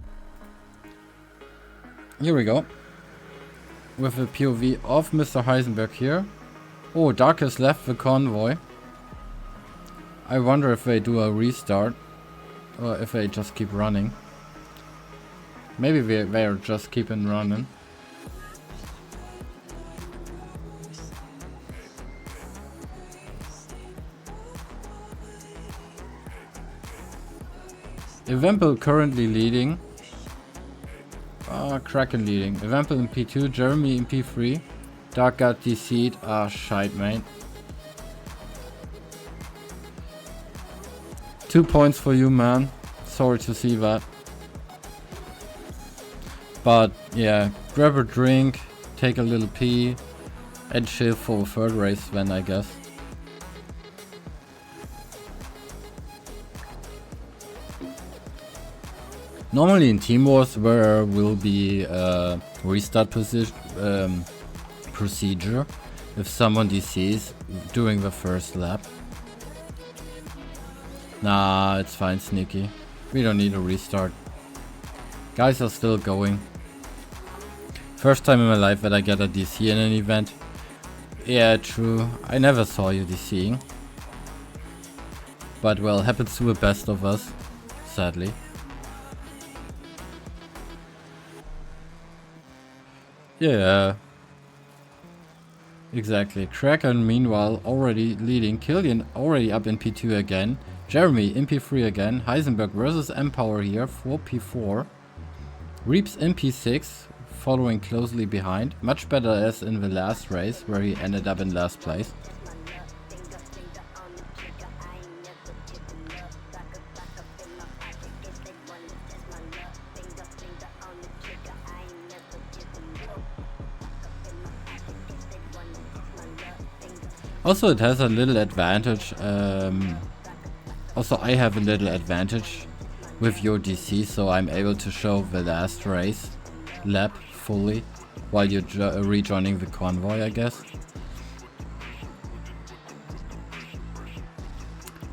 Here we go. With the POV of Mr. Heisenberg here. Oh, Dark has left the convoy. I wonder if they do a restart. Or if they just keep running. Maybe they're just keeping running. Evampel currently leading. Kraken leading. Evampel in P2, Jeremy in P3. Dark got DC'd. Ah, shite, mate. 2 points for you, man. Sorry to see that. But, yeah, grab a drink, take a little pee, and chill for the third race then, I guess. Normally in Team Wars there will be a restart procedure if someone DCs during the first lap. Nah, it's fine, Sneaky. We don't need a restart. Guys are still going. First time in my life that I get a DC in an event. Yeah, true. I never saw you DCing. But well, happens to the best of us, sadly. Yeah. Exactly. Kraken meanwhile already leading. Killian already up in P2 again. Jeremy in P3 again. Heisenberg versus M-Power here for P4. Reeps in P6, following closely behind. Much better as in the last race where he ended up in last place. Also, it has a little advantage. Also, I have a little advantage with your DC, so I'm able to show the last race lap fully while you're rejoining the convoy, I guess.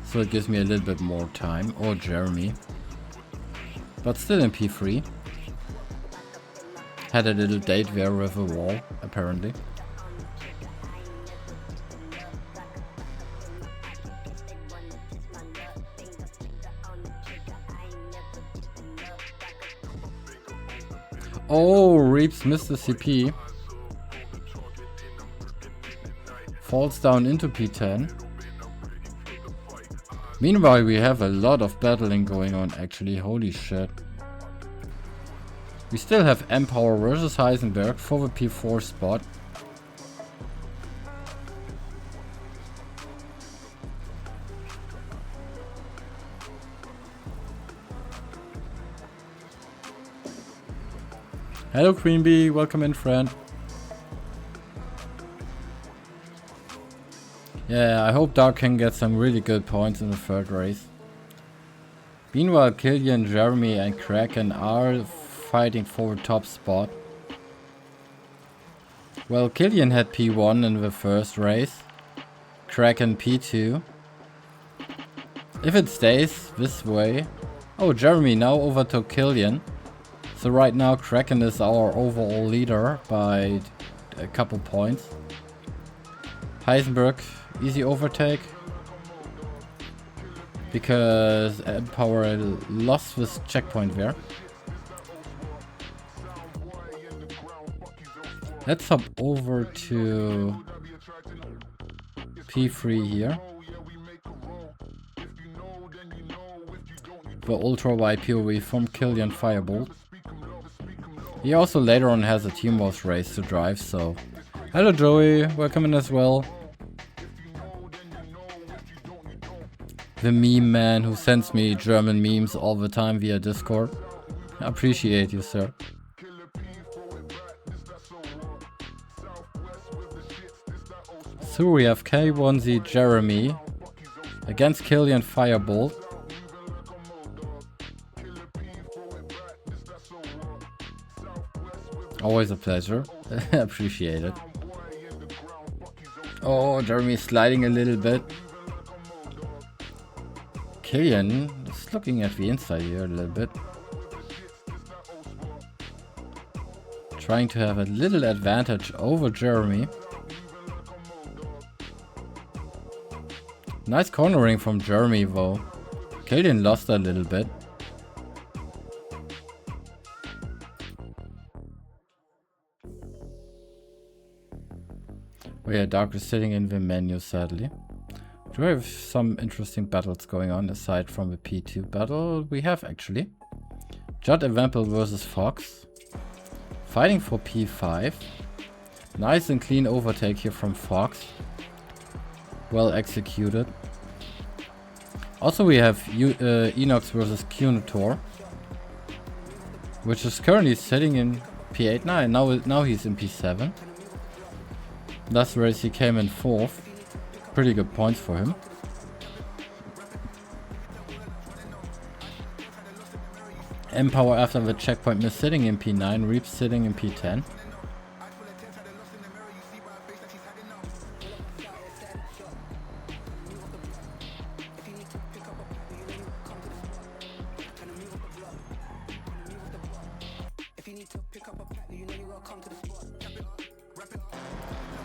So it gives me a little bit more time. Or Jeremy. But still in P3. Had a little date there with a wall, apparently. Oh, Reeps missed the CP. Falls down into P10. Meanwhile, we have a lot of battling going on actually, holy shit. We still have M-Power versus Heisenberg for the P4 spot. Hello Queen Bee, welcome in friend. Yeah, I hope Dark can get some really good points in the third race. Meanwhile, Killian, Jeremy and Kraken are fighting for a top spot. Well, Killian had P1 in the first race. Kraken P2. If it stays this way... Oh, Jeremy now overtook Killian. So right now Kraken is our overall leader by a couple points. Heisenberg, easy overtake. Because Empower lost this checkpoint there. Let's hop over to P3 here. The Ultra Wide POV from Killian Firebolt. He also later on has a Team Wars race to drive, so... Hello Joey, welcome in as well. The meme man who sends me German memes all the time via Discord. I appreciate you, sir. So we have K1Z Jeremy against Killian Firebolt. Always a pleasure. Appreciate it. Oh, Jeremy's sliding a little bit. Killian is looking at the inside here a little bit. Trying to have a little advantage over Jeremy. Nice cornering from Jeremy though. Killian lost a little bit. Oh yeah, Dark is sitting in the menu sadly. Do we have some interesting battles going on aside from the P2 battle? We have actually. Judd Evampel versus Fox. Fighting for P5. Nice and clean overtake here from Fox. Well executed. Also we have Enox versus Cunator. Which is currently sitting in P8. Now he's in P7. Last race he came in 4th. Pretty good points for him. Empower after the checkpoint miss sitting in P9, Reap sitting in P10.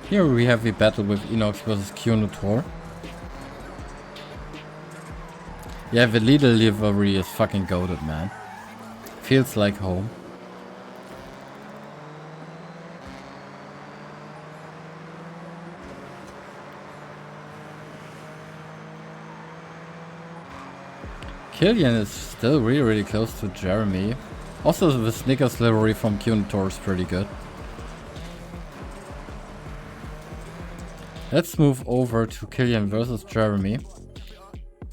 Here we have the battle with Enox versus Cunator. Yeah, the leader livery is fucking goated, man. Feels like home. Killian is still really close to Jeremy. Also the Snickers livery from Cunator is pretty good. Let's move over to Killian versus Jeremy.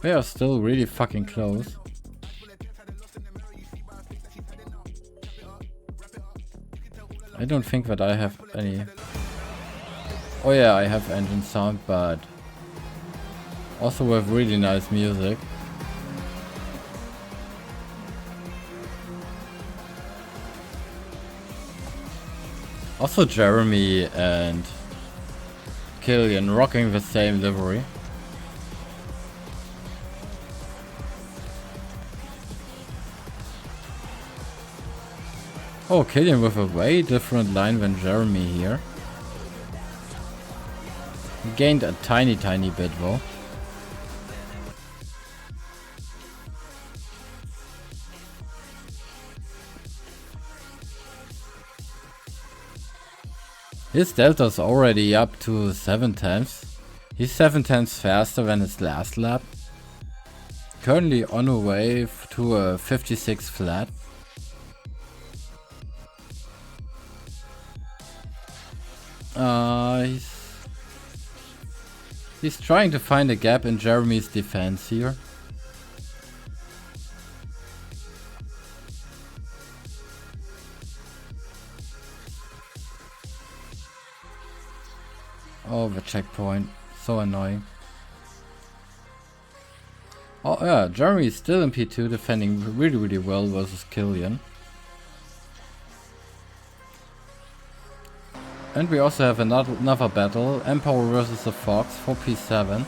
We are still really fucking close. I don't think that I have any... Oh yeah, I have engine sound, but also we have really nice music. Also Jeremy and Killian rocking the same livery. Oh, Killian with a way different line than Jeremy here. He gained a tiny bit though. His delta's already up to 7/10. He's 7/10 faster than his last lap. Currently on a way to a 56 flat. He's trying to find a gap in Jeremy's defense here. Oh, the checkpoint. So annoying. Oh yeah, Jeremy is still in P2 defending really well versus Killian. And we also have another battle, Empower versus the Fox for P7.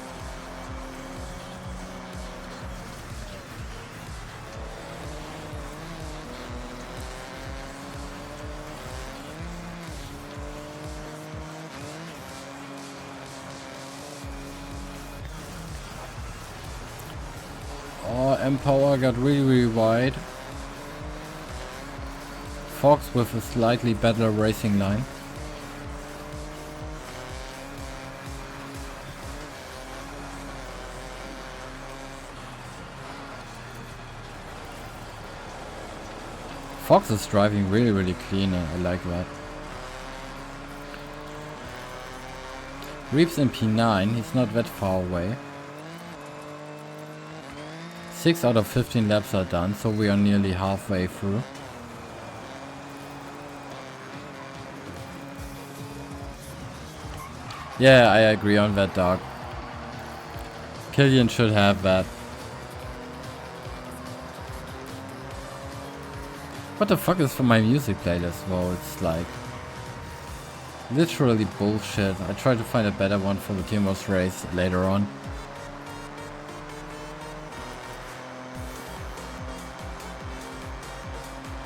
Oh, Empower got really wide. Fox with a slightly better racing line. Fox is driving really clean, I like that. Reeps in P9, he's not that far away. 6 out of 15 laps are done, so we are nearly halfway through. Yeah, I agree on that, dog. Killian should have that. What the fuck is for my music playlist? Well, it's like literally bullshit. I try to find a better one for the Teamworks race later on.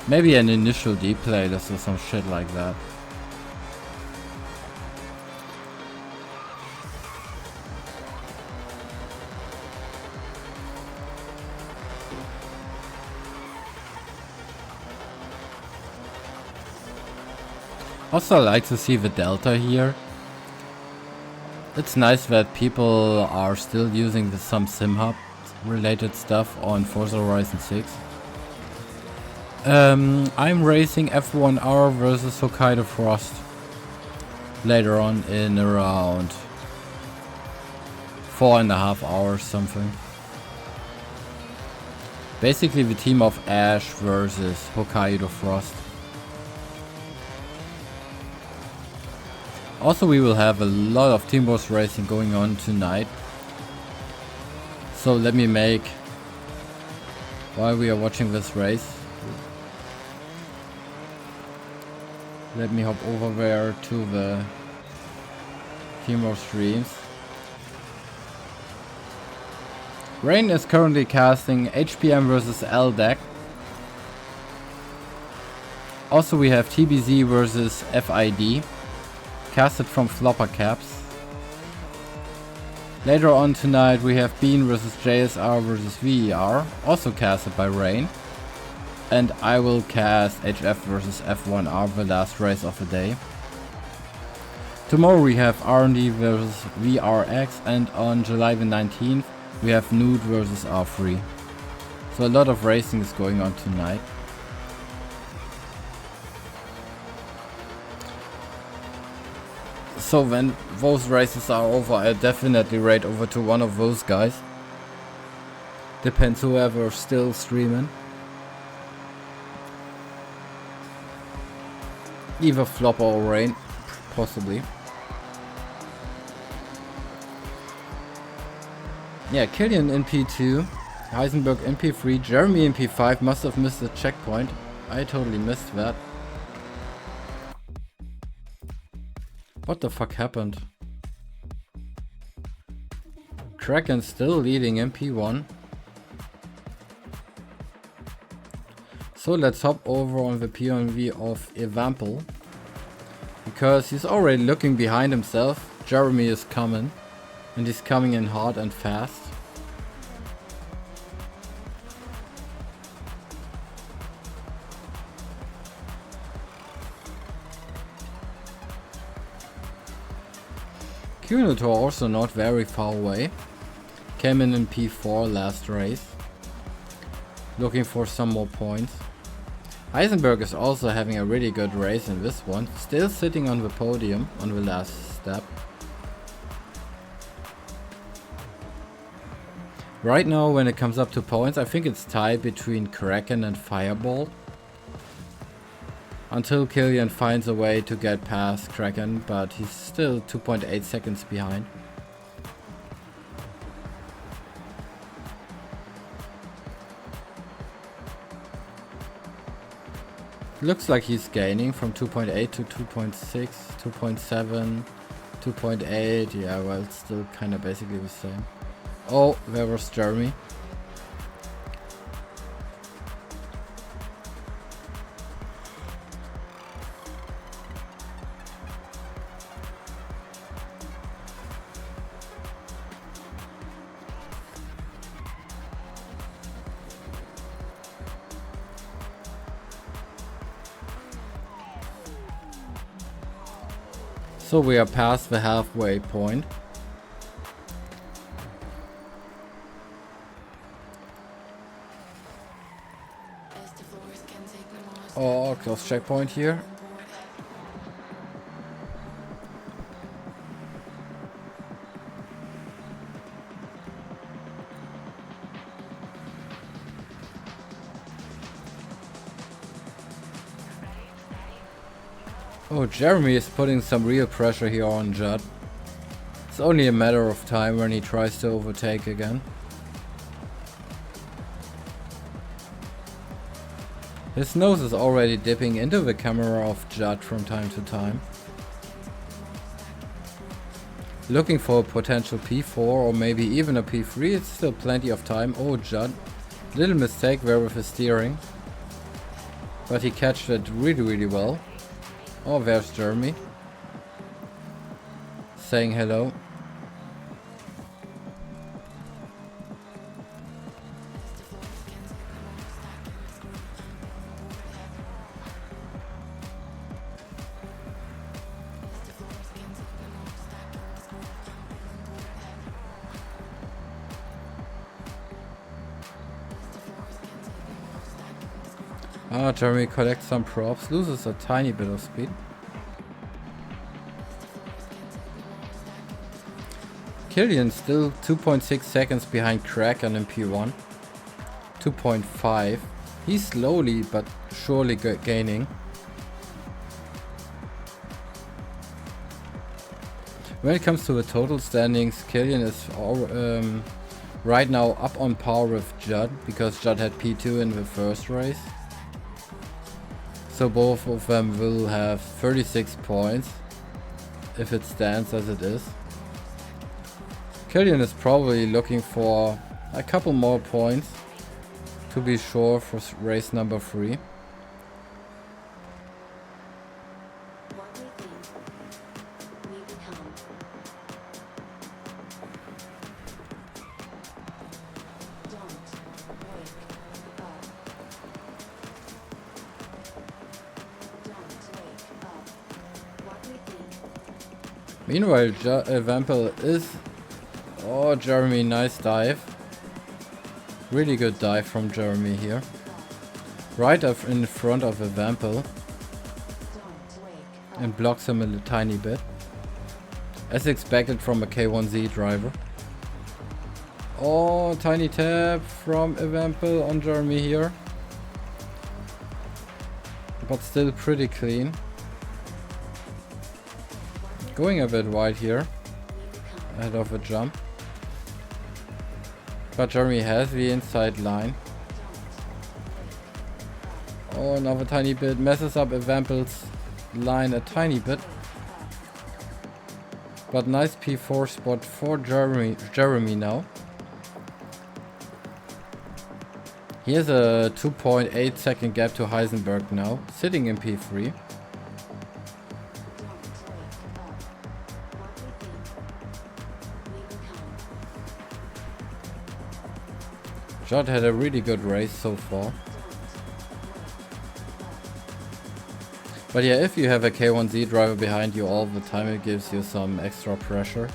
Maybe an initial D playlist or some shit like that. Also, I like to see the delta here. It's nice that people are still using some SimHub related stuff on Forza Horizon 6. I'm racing F1R versus Hokkaido Frost later on in around 4.5 hours something. Basically the team of Ash versus Hokkaido Frost. Also, we will have a lot of Teamworks racing going on tonight. So let me make, while we are watching this race, let me hop over there to the Teamworks streams. Rain is currently casting HPM versus LDEC. Also we have TBZ versus FID. Casted from Flopper Caps. Later on tonight we have Bean versus JSR versus VER, also casted by Rain. And I will cast HF versus F1R, the last race of the day. Tomorrow we have R&D versus VRX, and on July the 19th we have Nude versus R3. So a lot of racing is going on tonight. So when those races are over, I definitely raid over to one of those guys. Depends whoever's still streaming. Either Flopper or Rain, possibly. Yeah, Killian in P2, Heisenberg in P3, Jeremy in P5, must have missed the checkpoint. I totally missed that. What the fuck happened? Kraken still leading in P1. So let's hop over on the POV of Evampel. Because he's already looking behind himself. Jeremy is coming. And he's coming in hard and fast. Kunator also not very far away. Came in P4 last race. Looking for some more points. Heisenberg is also having a really good race in this one. Still sitting on the podium on the last step. Right now when it comes up to points, I think it's tied between Kraken and Fireball. Until Killian finds a way to get past Kraken, but he's still 2.8 seconds behind. Looks like he's gaining from 2.8 to 2.6, 2.7, 2.8. Yeah, well, it's still kind of basically the same. Oh, there was Jeremy. So we are past the halfway point. Oh, close checkpoint here. Oh, Jeremy is putting some real pressure here on Judd. It's only a matter of time when he tries to overtake again. His nose is already dipping into the camera of Judd from time to time. Looking for a potential P4 or maybe even a P3, it's still plenty of time. Oh, Judd. Little mistake there with his steering. But he catched it really well. Oh, there's Jeremy. Saying hello. Jeremy collects some props, loses a tiny bit of speed. Killian still 2.6 seconds behind Krak and in P1. 2.5. He's slowly but surely gaining. When it comes to the total standings, Killian is right now up on par with Judd, because Judd had P2 in the first race. So both of them will have 36 points, if it stands as it is. Killian is probably looking for a couple more points to be sure for race number 3. Meanwhile, Vampel is... Oh, Jeremy, nice dive. Really good dive from Jeremy here. Right up in front of Vampel. And blocks him a tiny bit. As expected from a K1Z driver. Oh, tiny tap from Vampel on Jeremy here. But still pretty clean. Going a bit wide here, ahead of a jump. But Jeremy has the inside line. Oh, another tiny bit, messes up Vampel's line a tiny bit. But nice P4 spot for Jeremy now. He has a 2.8 second gap to Heisenberg now, sitting in P3. Judd had a really good race so far. But yeah, if you have a K1Z driver behind you all the time, it gives you some extra pressure.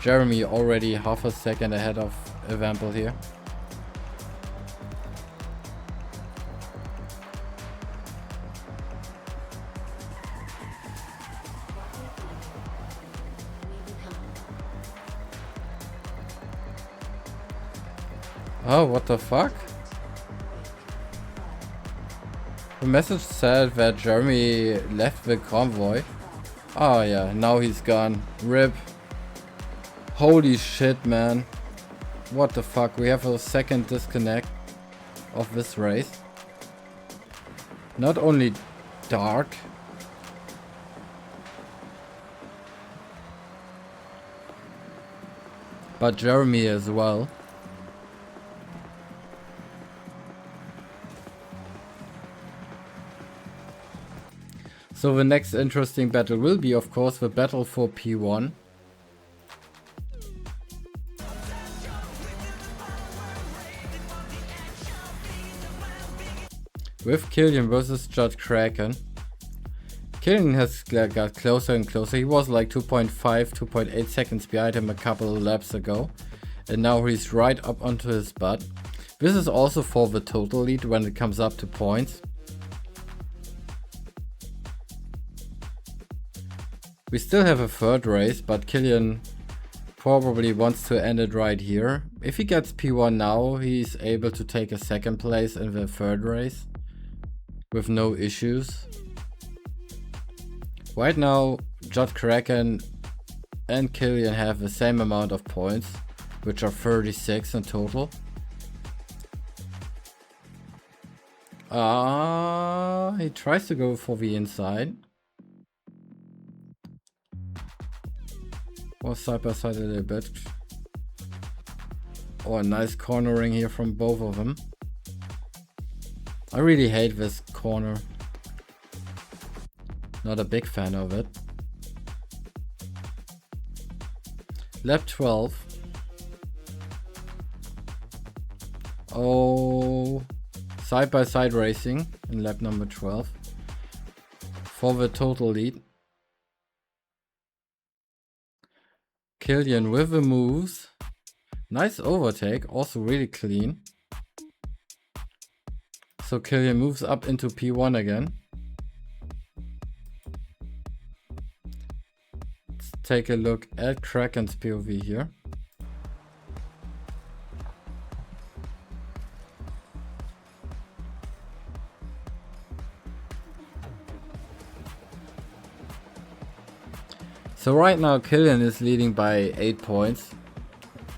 Jeremy already half a second ahead of Vampel here. Oh, what the fuck? The message said that Jeremy left the convoy. Oh yeah, now he's gone. RIP. Holy shit, man. What the fuck? We have a second disconnect. of this race. Not only Dark, but Jeremy as well. So the next interesting battle will be, of course, the battle for P1. With Killian versus Judd Kraken. Killian has got closer and closer. He was like 2.5, 2.8 seconds behind him a couple of laps ago. And now he's right up onto his butt. This is also for the total lead when it comes up to points. We still have a third race, but Killian probably wants to end it right here. If he gets P1 now, he's able to take a second place in the third race with no issues. Right now, Judd Kraken and Killian have the same amount of points, which are 36 in total. He tries to go for the inside. Or side by side a little bit. Oh, a nice cornering here from both of them. I really hate this corner. Not a big fan of it. Lap 12. Oh, side by side racing in lap number 12 for the total lead. Killian with the moves. Nice overtake, also really clean. So Killian moves up into P1 again. Let's take a look at Kraken's POV here. So right now Killian is leading by 8 points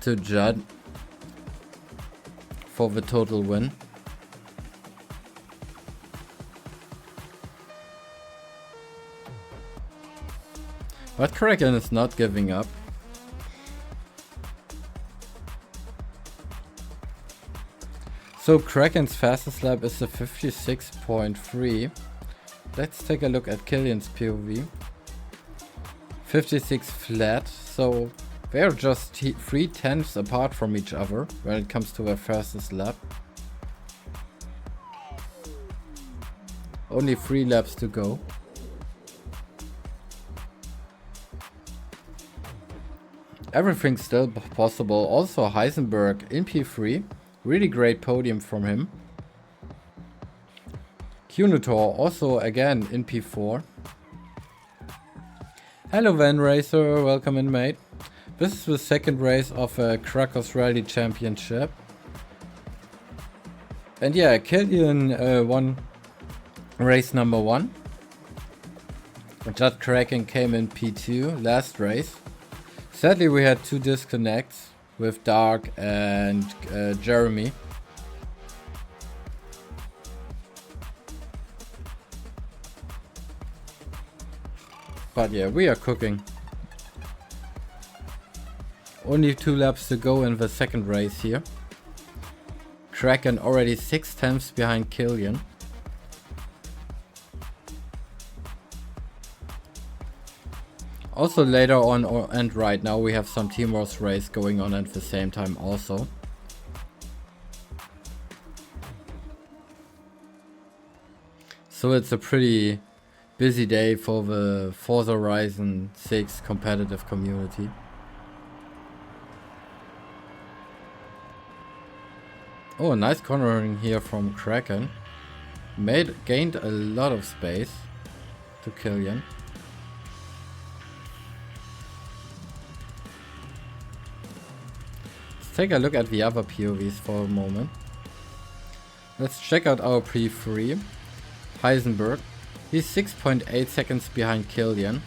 to Judd for the total win. But Kraken is not giving up. So Kraken's fastest lap is a 56.3. Let's take a look at Killian's POV. 56 flat, so they're just 3/10 apart from each other when it comes to their fastest lap. Only 3 laps to go. Everything's still possible. Also Heisenberg in P3, really great podium from him. Kunotor also again in P4. Hello Van Racer, welcome in mate. This is the second race of a Krakos Rally Championship. And yeah, Killian won race number 1. Judd Kraken came in P2 last race. Sadly we had 2 disconnects with Dark and Jeremy. But yeah, we are cooking. Only 2 laps to go in the second race here. Kraken already 6/10 behind Killian. Also later on and right now we have some Team Wars race going on at the same time also. So it's a pretty busy day for the Forza Horizon 6 competitive community. Oh, nice cornering here from Kraken. Gained a lot of space to Killian. Let's take a look at the other POVs for a moment. Let's check out our P3. Heisenberg. He's 6.8 seconds behind Killian,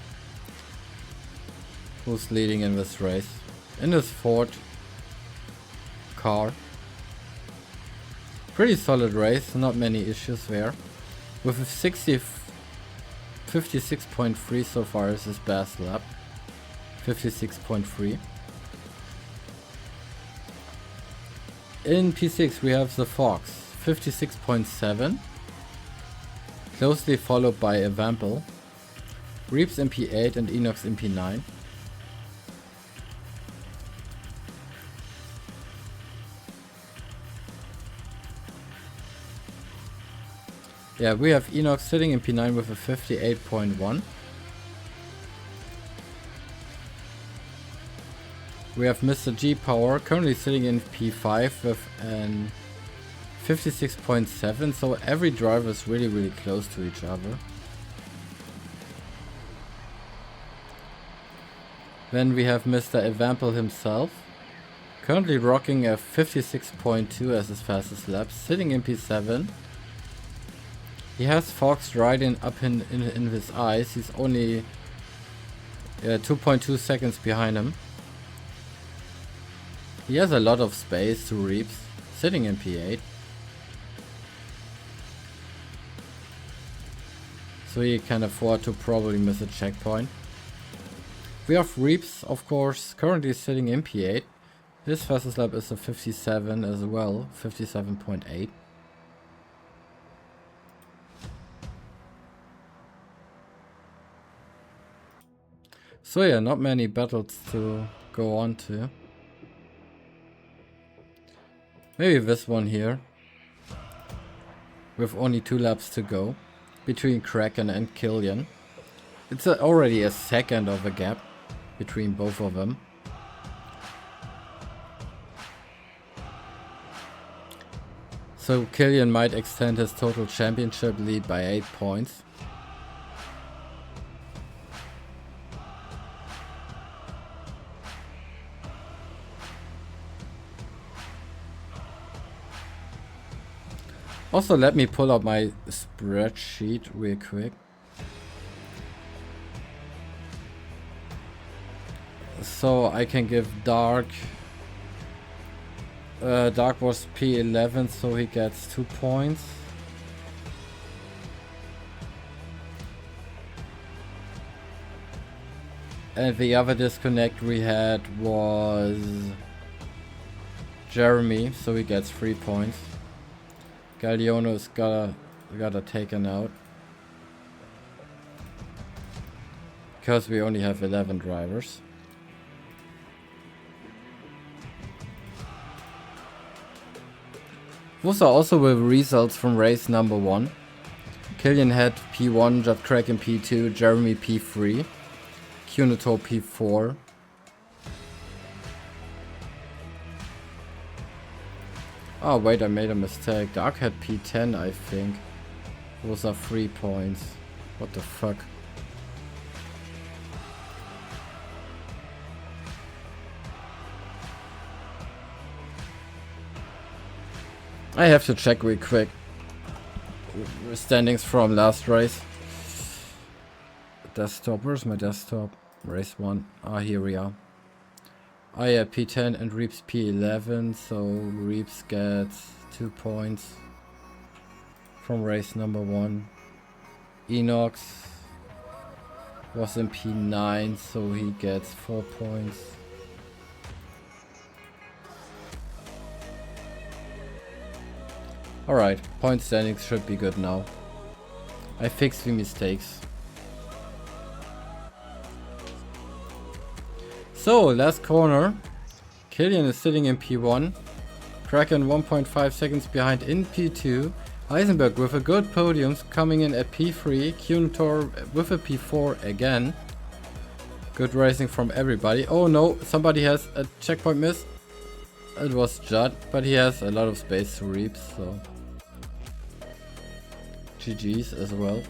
who's leading in this race, in his Ford car. Pretty solid race, not many issues there. With a 56.3 so far is his best lap. 56.3. In P6 we have the Fox, 56.7. Closely followed by Evampel. Reeps in P8 and Enox in P9. Yeah, we have Enox sitting in P9 with a 58.1. We have Mr. G Power currently sitting in P5 with an 56.7, so every driver is really close to each other. Then we have Mr. Evampel himself, currently rocking a 56.2 as his fastest lap, sitting in P7. He has Fox right up in his eyes. He's only 2.2 seconds behind him. He has a lot of space to Reeps, sitting in P8. So he can afford to probably miss a checkpoint. We have Reeps, of course, currently sitting in P8. His fastest lap is a 57 as well, 57.8. So yeah, not many battles to go on to. Maybe this one here. With only 2 laps to go. Between Kraken and Killian. It's already a second of a gap between both of them. So Killian might extend his total championship lead by 8 points. Also, let me pull up my spreadsheet real quick. So I can give Dark was P11, so he gets 2 points. And the other disconnect we had was Jeremy, so he gets 3 points. Galiono's gotta taken out. Because we only have 11 drivers. Those are also the results from race number 1. Killian had P1, Judd Kraken P2, Jeremy P3, Cunator P4. Oh wait, I made a mistake. Dark had P10, I think. Those are 3 points. What the fuck? I have to check real quick. Standings from last race. Desktop, where's my desktop? Race 1. Ah, here we are. I have P10 and Reeps P11, so Reeps gets 2 points from race number 1. Enox was in P9, so he gets 4 points. Alright, point standings should be good now. I fixed the mistakes. So, last corner. Killian is sitting in P1. Kraken 1.5 seconds behind in P2. Eisenberg with a good podium coming in at P3. Cunator with a P4 again. Good racing from everybody. Oh no, somebody has a checkpoint miss. It was Judd, but he has a lot of space to reap, so GG's as well.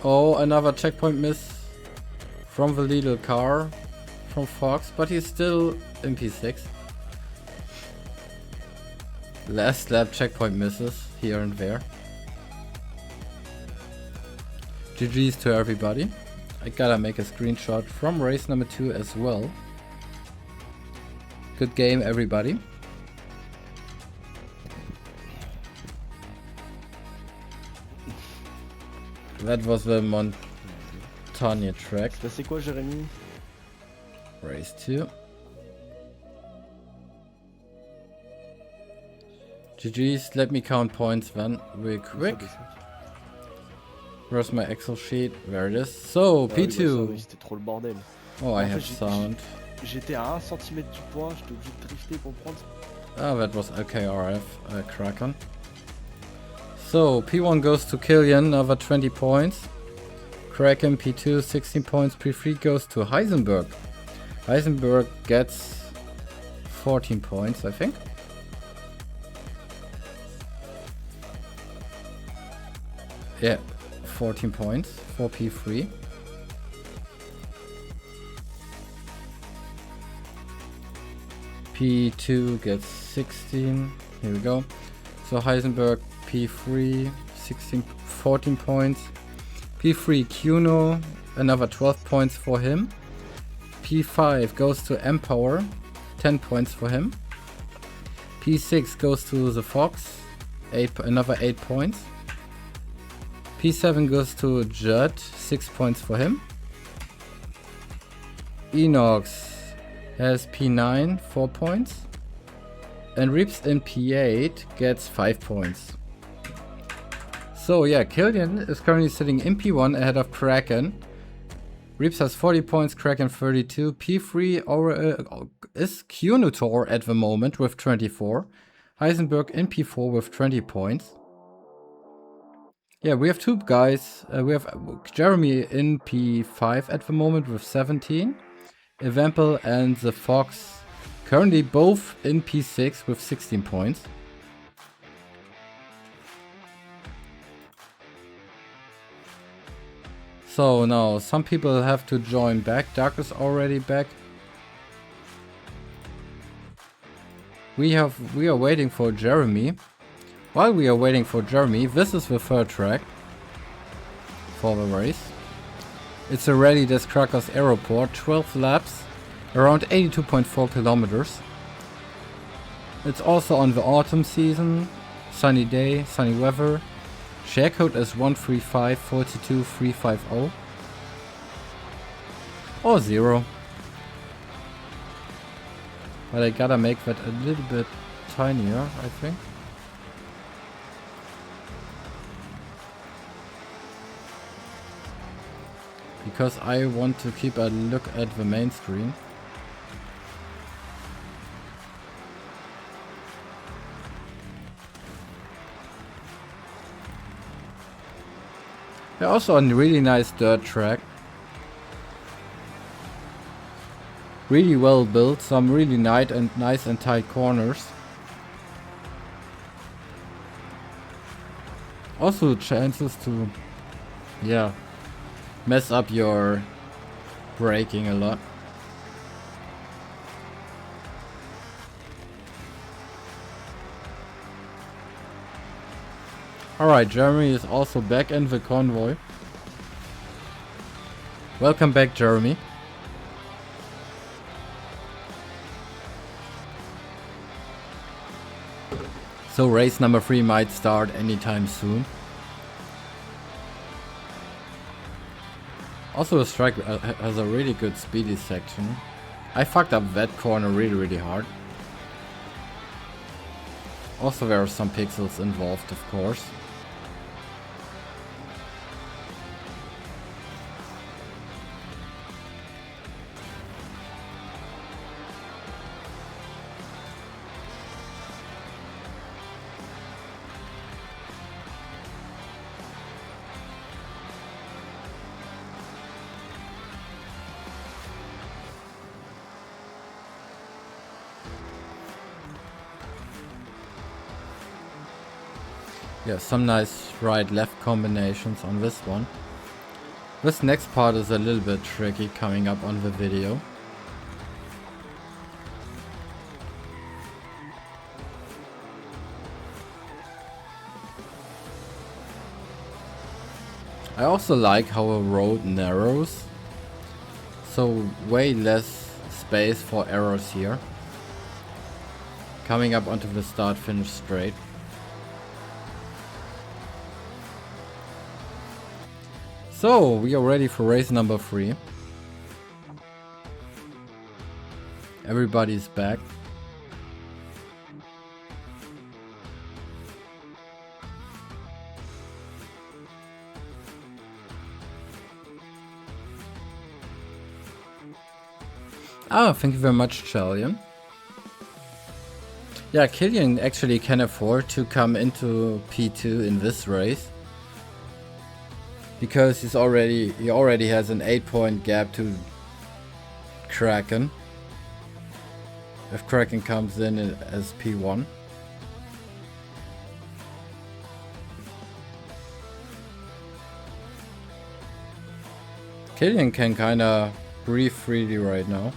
Oh, another checkpoint miss from the little car from Fox, but he's still in P6. Last lap checkpoint misses here and there. GG's to everybody. I gotta make a screenshot from race number 2 as well. Good game, everybody. That was the Montagne track. Ça c'est quoi, Jérémy? Race 2. GG's, let me count points then, real quick. Where's my Excel sheet? There it is. So, P2. C'était trop le bordel. Oh, I have sound. J'étais à 1 cm du point, j'étais obligé de drifter pour prendre. Ah, that was LKRF, Krakos. So, P1 goes to Killian, another 20 points. Kraken, P2, 16 points. P3 goes to Heisenberg. Heisenberg gets 14 points, I think. Yeah, 14 points for P3. P2 gets 16. Here we go. So Heisenberg, P3, 14 points. P3 Kuno, another 12 points for him. P5 goes to Empower, 10 points for him. P6 goes to the Fox, another 8 points. P7 goes to Judd, 6 points for him. Enox has P9, 4 points. And Reeps in P8 gets 5 points. So yeah, Killian is currently sitting in P1 ahead of Kraken. Reeps has 40 points, Kraken 32. P3 is Kunotor at the moment with 24. Heisenberg in P4 with 20 points. Yeah, we have two guys. We have Jeremy in P5 at the moment with 17. Evampel and the Fox currently both in P6 with 16 points. So now some people have to join back. Dark is already back. We are waiting for Jeremy. While we are waiting for Jeremy, this is the third track for the race. It's a Rallye des Krakos Aeroport, 12 laps, around 82.4 kilometers. It's also on the autumn season, sunny day, sunny weather. Share code is 135-42350 or 0. But I gotta make that a little bit tinier, I think. Because I want to keep a look at the main screen. They're also on a really nice dirt track. Really well built, some really nice and tight corners. Also chances to, yeah, mess up your braking a lot. Alright, Jeremy is also back in the convoy. Welcome back, Jeremy. So race number 3 might start anytime soon. Also the strike has a really good speedy section. I fucked up that corner really hard. Also there are some pixels involved, of course. Yeah, some nice right-left combinations on this one. This next part is a little bit tricky coming up on the video. I also like how a road narrows, so way less space for errors here. coming up onto the start-finish straight. So, we are ready for race number 3. Everybody's back. Oh, thank you very much, Chalian. Yeah, Killian actually can afford to come into P2 in this race. Because he already has an 8-point gap to Kraken. If Kraken comes in as P1. Killian can kinda breathe freely right now.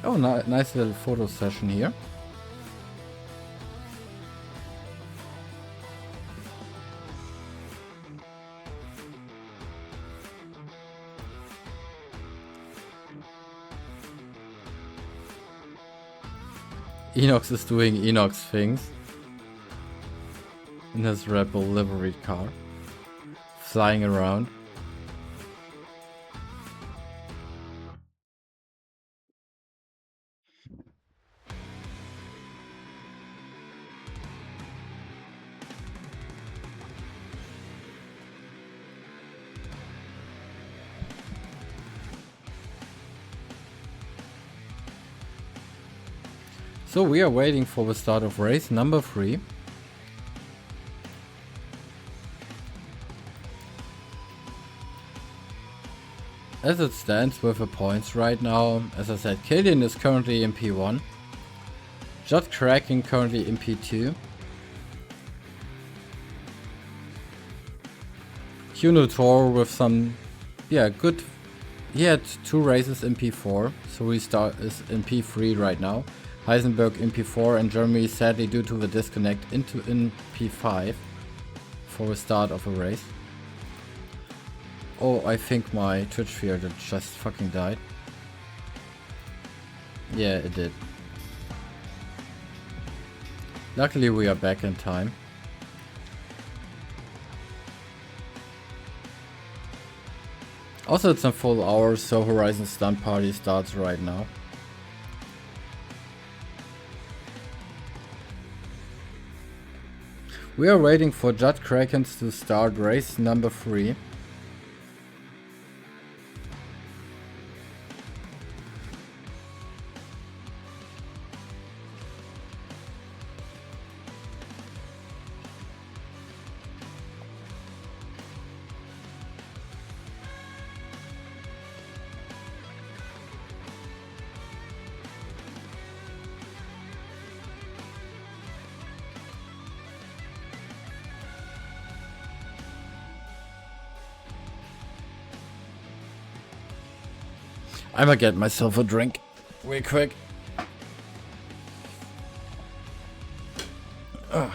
Oh, nice little photo session here. Enox is doing Enox things in his Rebel livery car, flying around. So we are waiting for the start of race number 3. As it stands with the points right now, as I said, Killian is currently in P1. Judd Kraken currently in P2. Tor with some, good. He had 2 races in P4, so he is in P3 right now. Heisenberg in P4 and Jeremy, sadly due to the disconnect, in P5 for the start of a race. Oh, I think my Twitch field just fucking died. Yeah, it did. Luckily we are back in time. Also it's a full hour, so Horizon Stunt Party starts right now. We are waiting for Judd Krakens to start race number 3. I'ma get myself a drink real quick. Oh,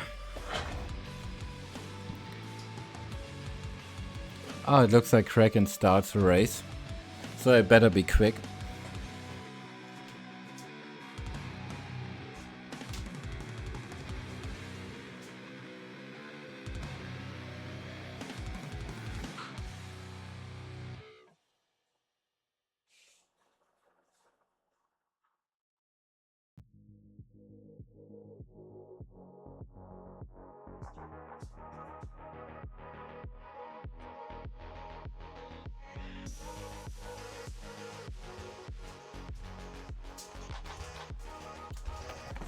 it looks like Kraken starts the race, so I better be quick.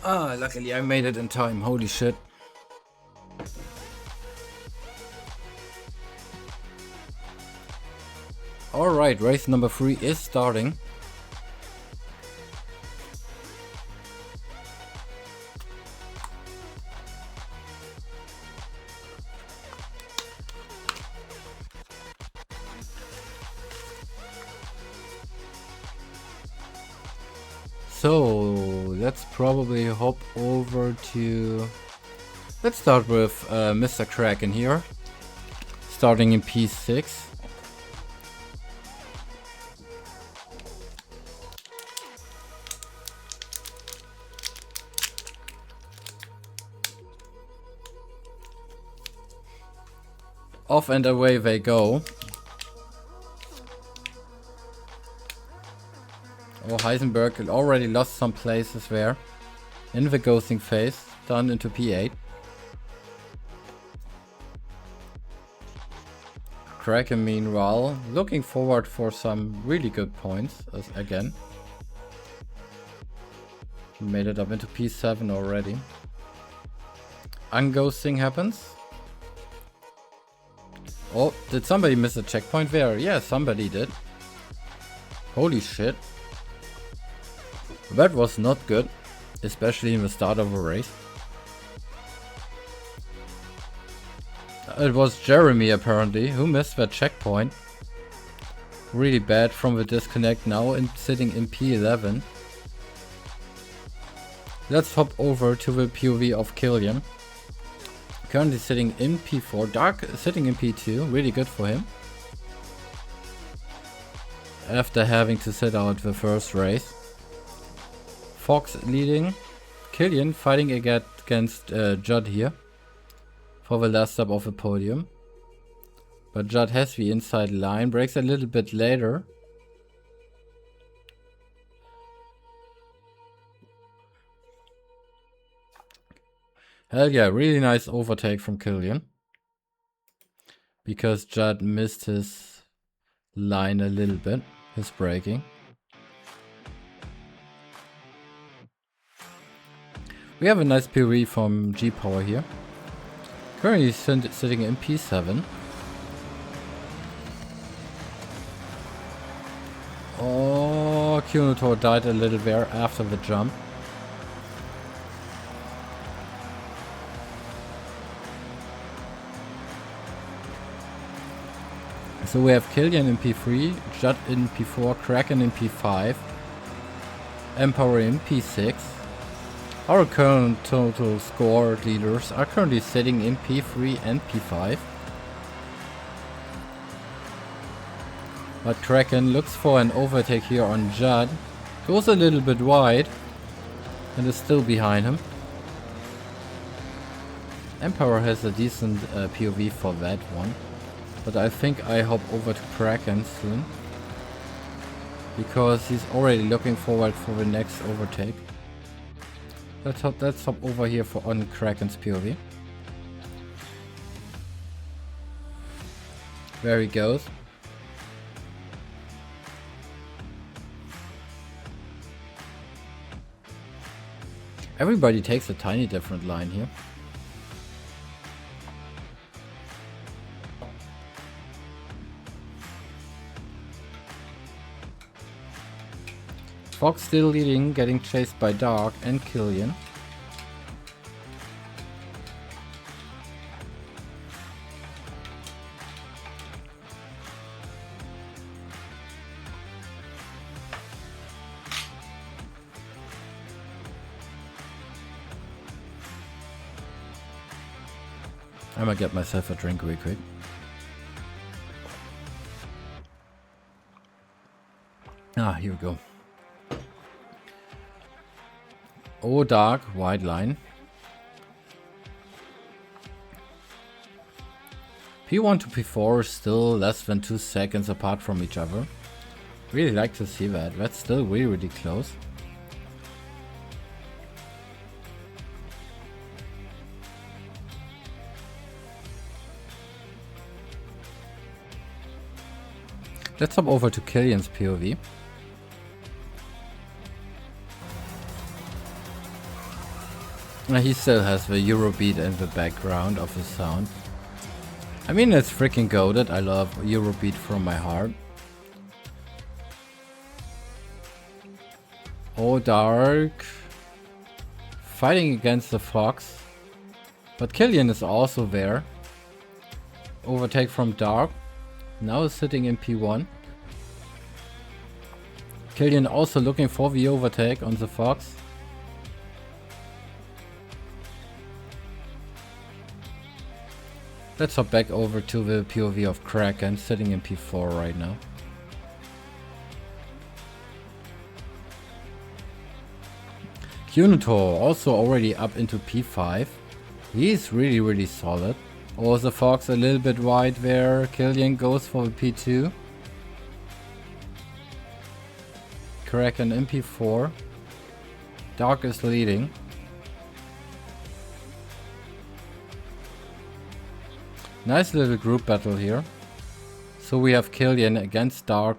Ah, luckily I made it in time, holy shit. Alright, race number 3 is starting. So, let's probably hop over to... Let's start with Mr. Kraken here, starting in P6. Off and away they go. Oh, Heisenberg already lost some places there. In the ghosting phase, down into P8. Kraken meanwhile, looking forward for some really good points again. Made it up into P7 already. Unghosting happens. Oh, did somebody miss a checkpoint there? Yeah, somebody did. Holy shit. That was not good, especially in the start of a race. It was Jeremy apparently who missed that checkpoint. Really bad from the disconnect now and sitting in P11. Let's hop over to the POV of Killian. Currently sitting in P4, Dark sitting in P2, really good for him. After having to sit out the first race. Fox leading, Killian fighting against Judd here. For the last stop of the podium. But Judd has the inside line, breaks a little bit later. Hell yeah, really nice overtake from Killian. Because Judd missed his line a little bit, his braking. We have a nice POV from G-Power here. Currently sitting in P7. Oh, Kunotor died a little there after the jump. So we have Killian in P3, Judd in P4, Kraken in P5, Empower in P6. Our current total score leaders are currently sitting in P3 and P5. But Kraken looks for an overtake here on Judd. Goes a little bit wide and is still behind him. Emperor has a decent POV for that one. But I think I hop over to Kraken soon. Because he's already looking forward for the next overtake. Let's hop over here on Kraken's POV. There he goes. Everybody takes a tiny different line here. Fox still leading, getting chased by Dark and Killian. I'm gonna get myself a drink real quick. Ah, here we go. Oh, Dark, wide line. P1 to P4 is still less than 2 seconds apart from each other. Really like to see that. That's still really, really close. Let's hop over to Killian's POV. He still has the Eurobeat in the background of his sound. I mean, it's freaking goated. I love Eurobeat from my heart. Oh, Dark. Fighting against the Fox. But Killian is also there. Overtake from Dark. Now sitting in P1. Killian also looking for the overtake on the Fox. Let's hop back over to the POV of Kraken, sitting in P4 right now. Kunotor also already up into P5. He's really, really solid. Oh, the Fox a little bit wide there. Killian goes for the P2. Kraken in P4. Dark is leading. Nice little group battle here. So we have Killian against Dark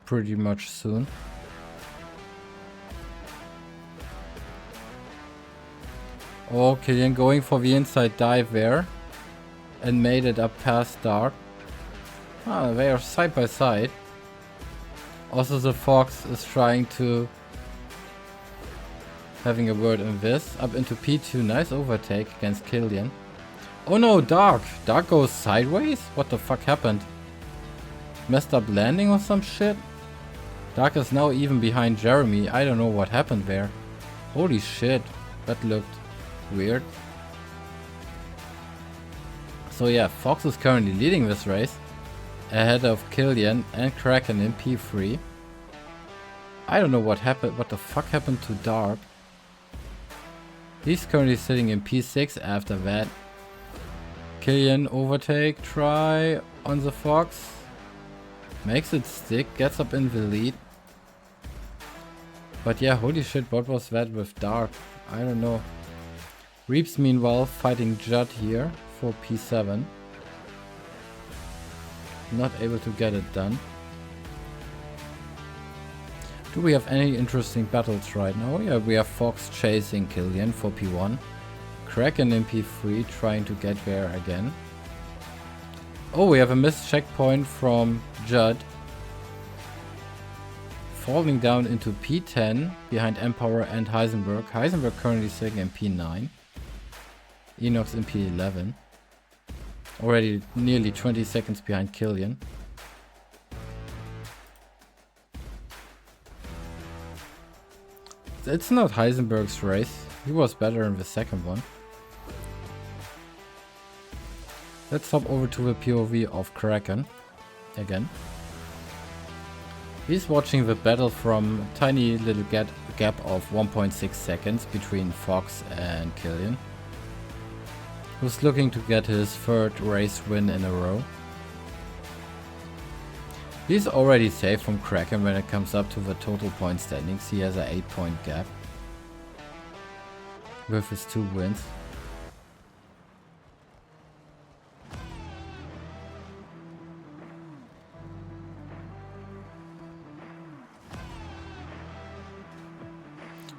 pretty much soon. Oh, Killian going for the inside dive there. And made it up past Dark. Ah, they are side by side. Also the Fox is trying to having a word in this. Up into P2, nice overtake against Killian. Oh no, Dark! Dark goes sideways? What the fuck happened? Messed up landing or some shit? Dark is now even behind Jeremy. I don't know what happened there. Holy shit, that looked weird. So yeah, Fox is currently leading this race. Ahead of Killian and Kraken in P3. I don't know what happened, what the fuck happened to Dark. He's currently sitting in P6 after that. Killian overtake, try on the Fox. Makes it stick, gets up in the lead. But yeah, holy shit, what was that with Dark? I don't know. Reaps meanwhile fighting Judd here for P7. Not able to get it done. Do we have any interesting battles right now? Yeah, we have Fox chasing Killian for P1. Kraken in P3 trying to get there again. Oh, we have a missed checkpoint from Judd. Falling down into P10 behind Empower and Heisenberg. Heisenberg currently sitting in P9. Enox in P11. Already nearly 20 seconds behind Killian. It's not Heisenberg's race. He was better in the second one. Let's hop over to the POV of Kraken again. He's watching the battle from a tiny little gap of 1.6 seconds between Fox and Killian, who's looking to get his third race win in a row. He's already safe from Kraken when it comes up to the total point standings. He has an 8-point gap with his 2 wins.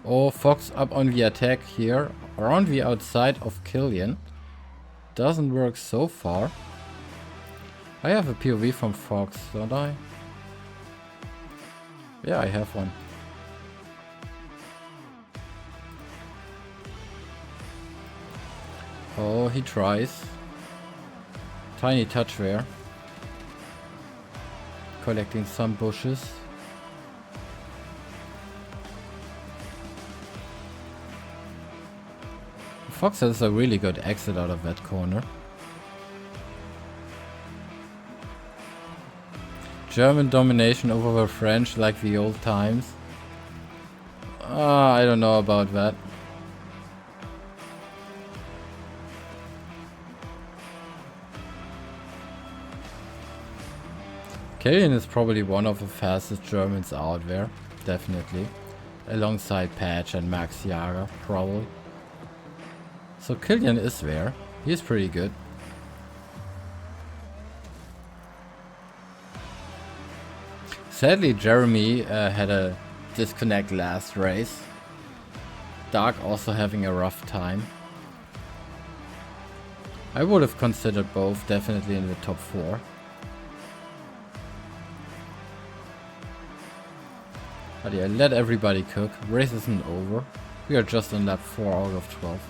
Oh, Fox up on the attack here, around the outside of Killian. Doesn't work so far. I have a POV from Fox, don't I? Yeah, I have one. Oh, he tries. Tiny touch there. Collecting some bushes. Fox has a really good exit out of that corner. German domination over the French like the old times. I don't know about that. Killian is probably one of the fastest Germans out there, definitely. Alongside Patch and Max Jager, probably. So Killian is there. He's pretty good. Sadly, Jeremy had a disconnect last race. Dark also having a rough time. I would have considered both definitely in the top 4. But yeah, let everybody cook. Race isn't over. We are just on lap 4 out of 12.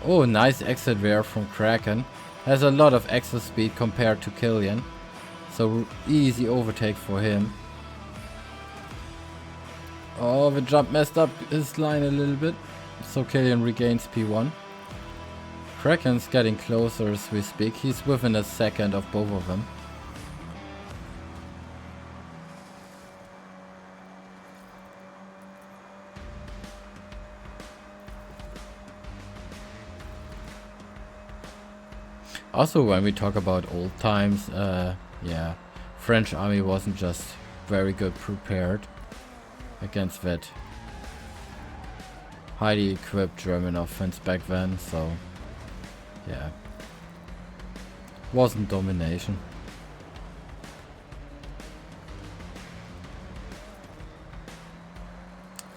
Oh, nice exit there from Kraken. Has a lot of exit speed compared to Killian. So easy overtake for him. Oh, the jump messed up his line a little bit. So Killian regains P1. Kraken's getting closer as we speak. He's within a second of both of them. Also, when we talk about old times, yeah, French army wasn't just very good prepared against that highly equipped German offense back then, so yeah, wasn't domination.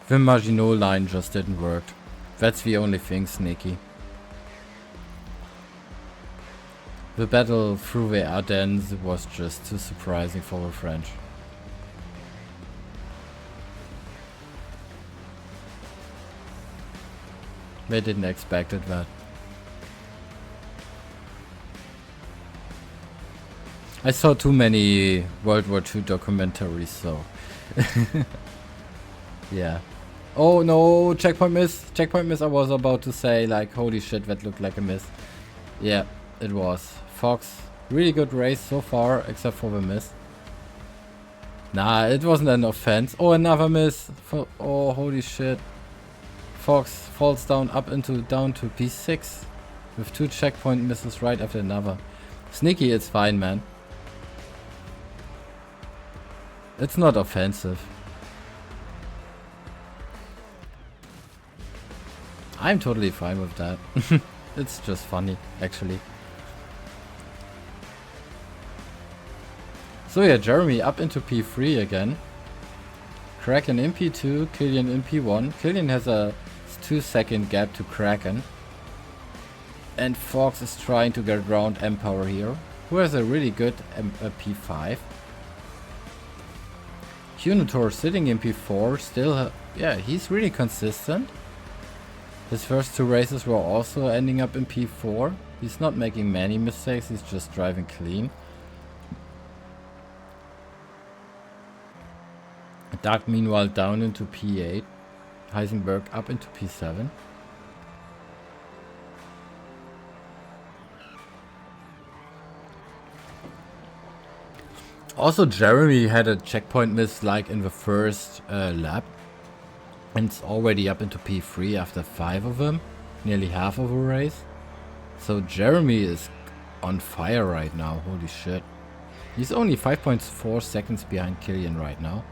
The Maginot line just didn't work. That's the only thing, Sneaky. The battle through the Ardennes was just too surprising for the French. They didn't expect that. I saw too many World War II documentaries, so yeah. Oh no, checkpoint miss, checkpoint miss. I was about to say, like, holy shit, that looked like a miss. Yeah, it was. Fox, really good race so far, except for the miss. Nah, it wasn't an offense. Oh, another miss. Oh, holy shit. Fox falls down to P6 with 2 checkpoint misses right after another. Sneaky, it's fine, man. It's not offensive. I'm totally fine with that. It's just funny, actually. So yeah, Jeremy up into P3 again. Kraken in P2, Killian in P1. Killian has a 2-second gap to Kraken. And Fox is trying to get around Empower here, who has a really good P5. Unitor sitting in P4, still, yeah, he's really consistent. His first 2 races were also ending up in P4. He's not making many mistakes, he's just driving clean. Doug meanwhile down into P8. Heisenberg up into P7. Also, Jeremy had a checkpoint miss like in the first lap. And it's already up into P3 after 5 of them. Nearly half of a race. So Jeremy is on fire right now. Holy shit. He's only 5.4 seconds behind Killian right now.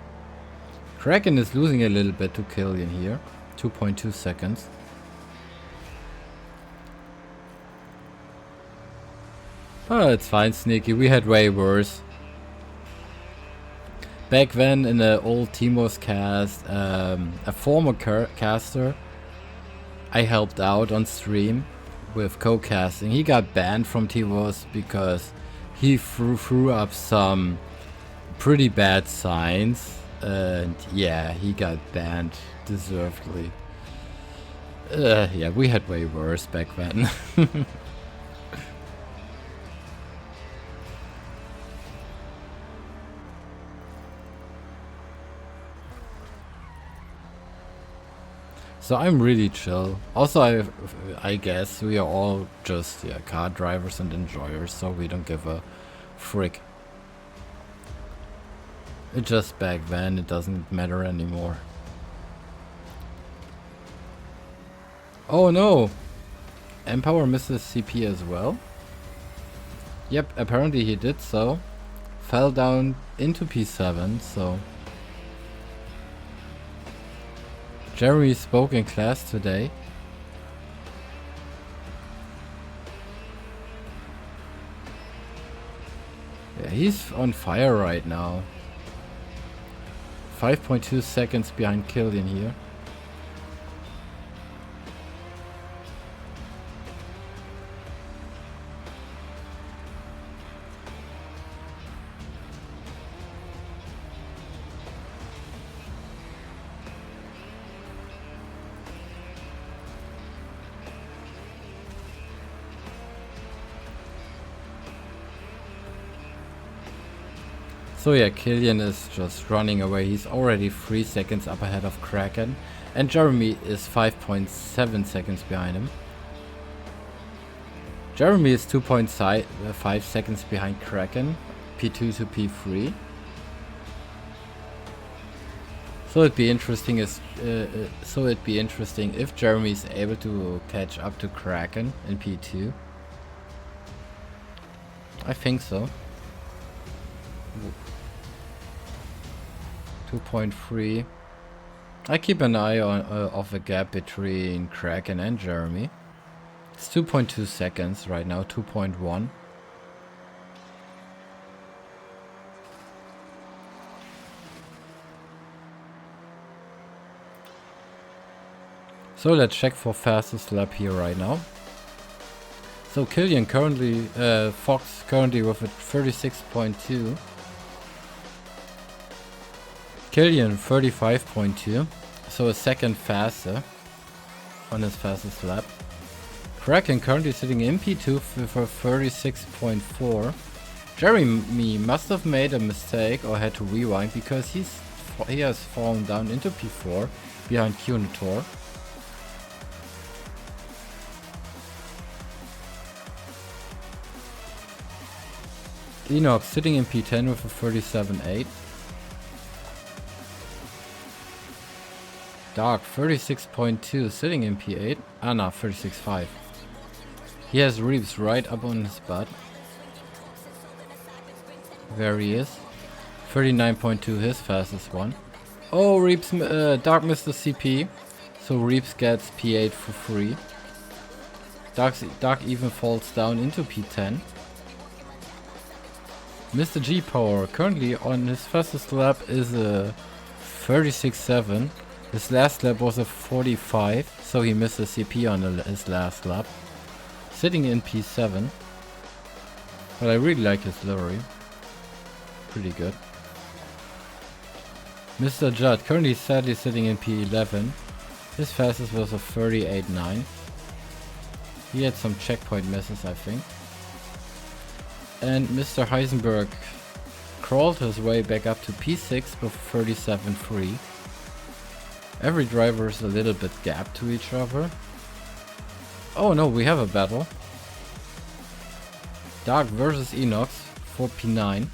Kraken is losing a little bit to Killian here. 2.2 seconds. Oh, it's fine, Sneaky. We had way worse. Back then in the old Timos cast, a former caster I helped out on stream with co-casting. He got banned from Timos because he threw up some pretty bad signs. And yeah, he got banned deservedly. Yeah, we had way worse back then. So I'm really chill. Also, I guess we are all just car drivers and enjoyers, so we don't give a frick. It just back then, it doesn't matter anymore. Oh no! Empower misses CP as well? Yep, apparently he did so. Fell down into P7, so... Jeremy spoke in class today. Yeah, he's on fire right now. 5.2 seconds behind Killian here. So yeah, Killian is just running away. He's already 3 seconds up ahead of Kraken. And Jeremy is 5.7 seconds behind him. Jeremy is 2.5 seconds behind Kraken. P2 to P3. So it'd be interesting if Jeremy is able to catch up to Kraken in P2. I think so. 2.3. I keep an eye on of the gap between Kraken and Jeremy. It's 2.2 seconds right now, 2.1. So let's check for fastest lap here right now. So Killian currently, Fox currently with a 36.2. Killian 35.2. So a second faster on his fastest lap. Kraken currently sitting in P2 for 36.4. Jeremy must have made a mistake or had to rewind because he has fallen down into P4 behind Kunator. Enoch sitting in P10 with a 37.8. Dark 36.2 sitting in P8. Anna 36.5. He has Reeves right up on his butt. There he is. 39.2 his fastest one. Oh, Reeves, Dark missed the CP. So Reeves gets P8 for free. Dark even falls down into P10. Mr. G Power currently on his fastest lap is a 36.7. His last lap was a 45, so he missed a CP on his last lap. Sitting in P7. But I really like his livery. Pretty good. Mr. Judd currently sadly sitting in P11. His fastest was a 38.9. He had some checkpoint misses, I think. And Mr. Heisenberg crawled his way back up to P6 with 37.3. Every driver is a little bit gapped to each other. Oh no, we have a battle. Dark versus Enox for P9.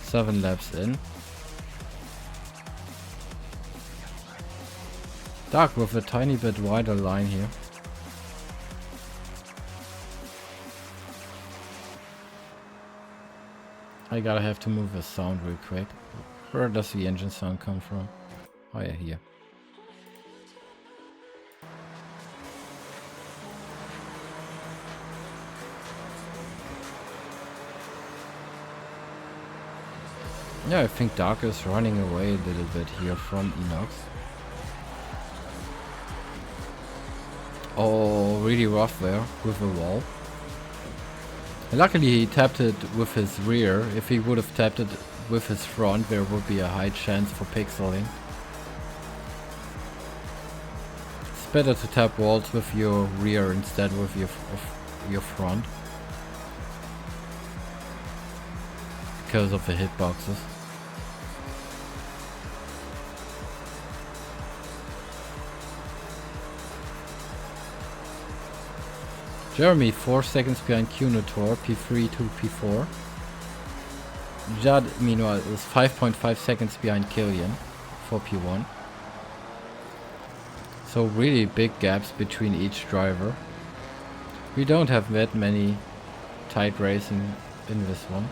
Seven laps in. Dark with a tiny bit wider line here. I gotta have to move the sound real quick. Where does the engine sound come from? Oh yeah, here. Yeah, I think Dark is running away a little bit here from Enox. Oh, really rough there with the wall. Luckily he tapped it with his rear. If he would have tapped it with his front, there would be a high chance for pixeling. It's better to tap walls with your rear instead with your front. Because of the hitboxes. Jeremy 4 seconds behind Kunator, P3 to P4. Judd meanwhile is 5.5 seconds behind Killian for P1. So really big gaps between each driver. We don't have that many tight racing in this one.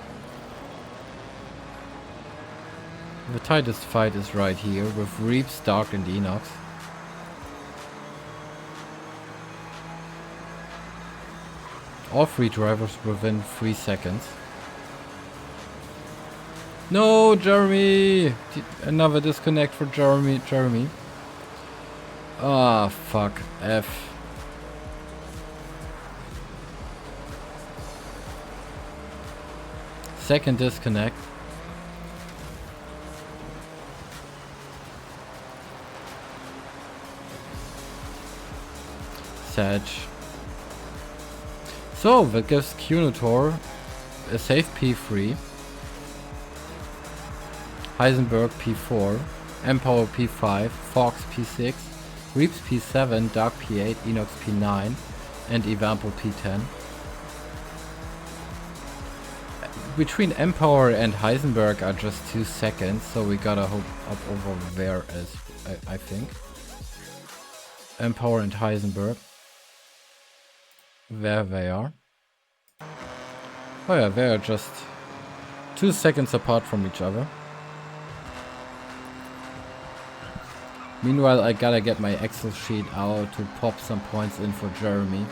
The tightest fight is right here with Reeves, Dark and Enox. All three drivers within 3 seconds. No, Jeremy! Another disconnect for Jeremy. Ah, fuck. F. Second disconnect. Sag. So that gives Kunator a safe P3, Heisenberg P4, Empower P5, Fox P6, Reeps P7, Dark P8, Enox P9 and Evampo P10. Between Empower and Heisenberg are just 2 seconds, so we gotta hope up over there as I think. Empower and Heisenberg. where they are. Oh yeah, they are just 2 seconds apart from each other. Meanwhile, I gotta get my Excel sheet out to pop some points in for Jeremy.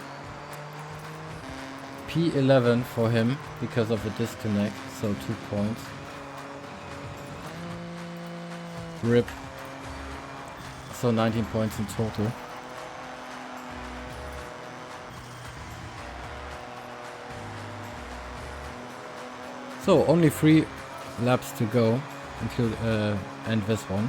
P11 for him because of a disconnect, so 2 points. RIP. So 19 points in total. So only 3 laps to go, include and this one.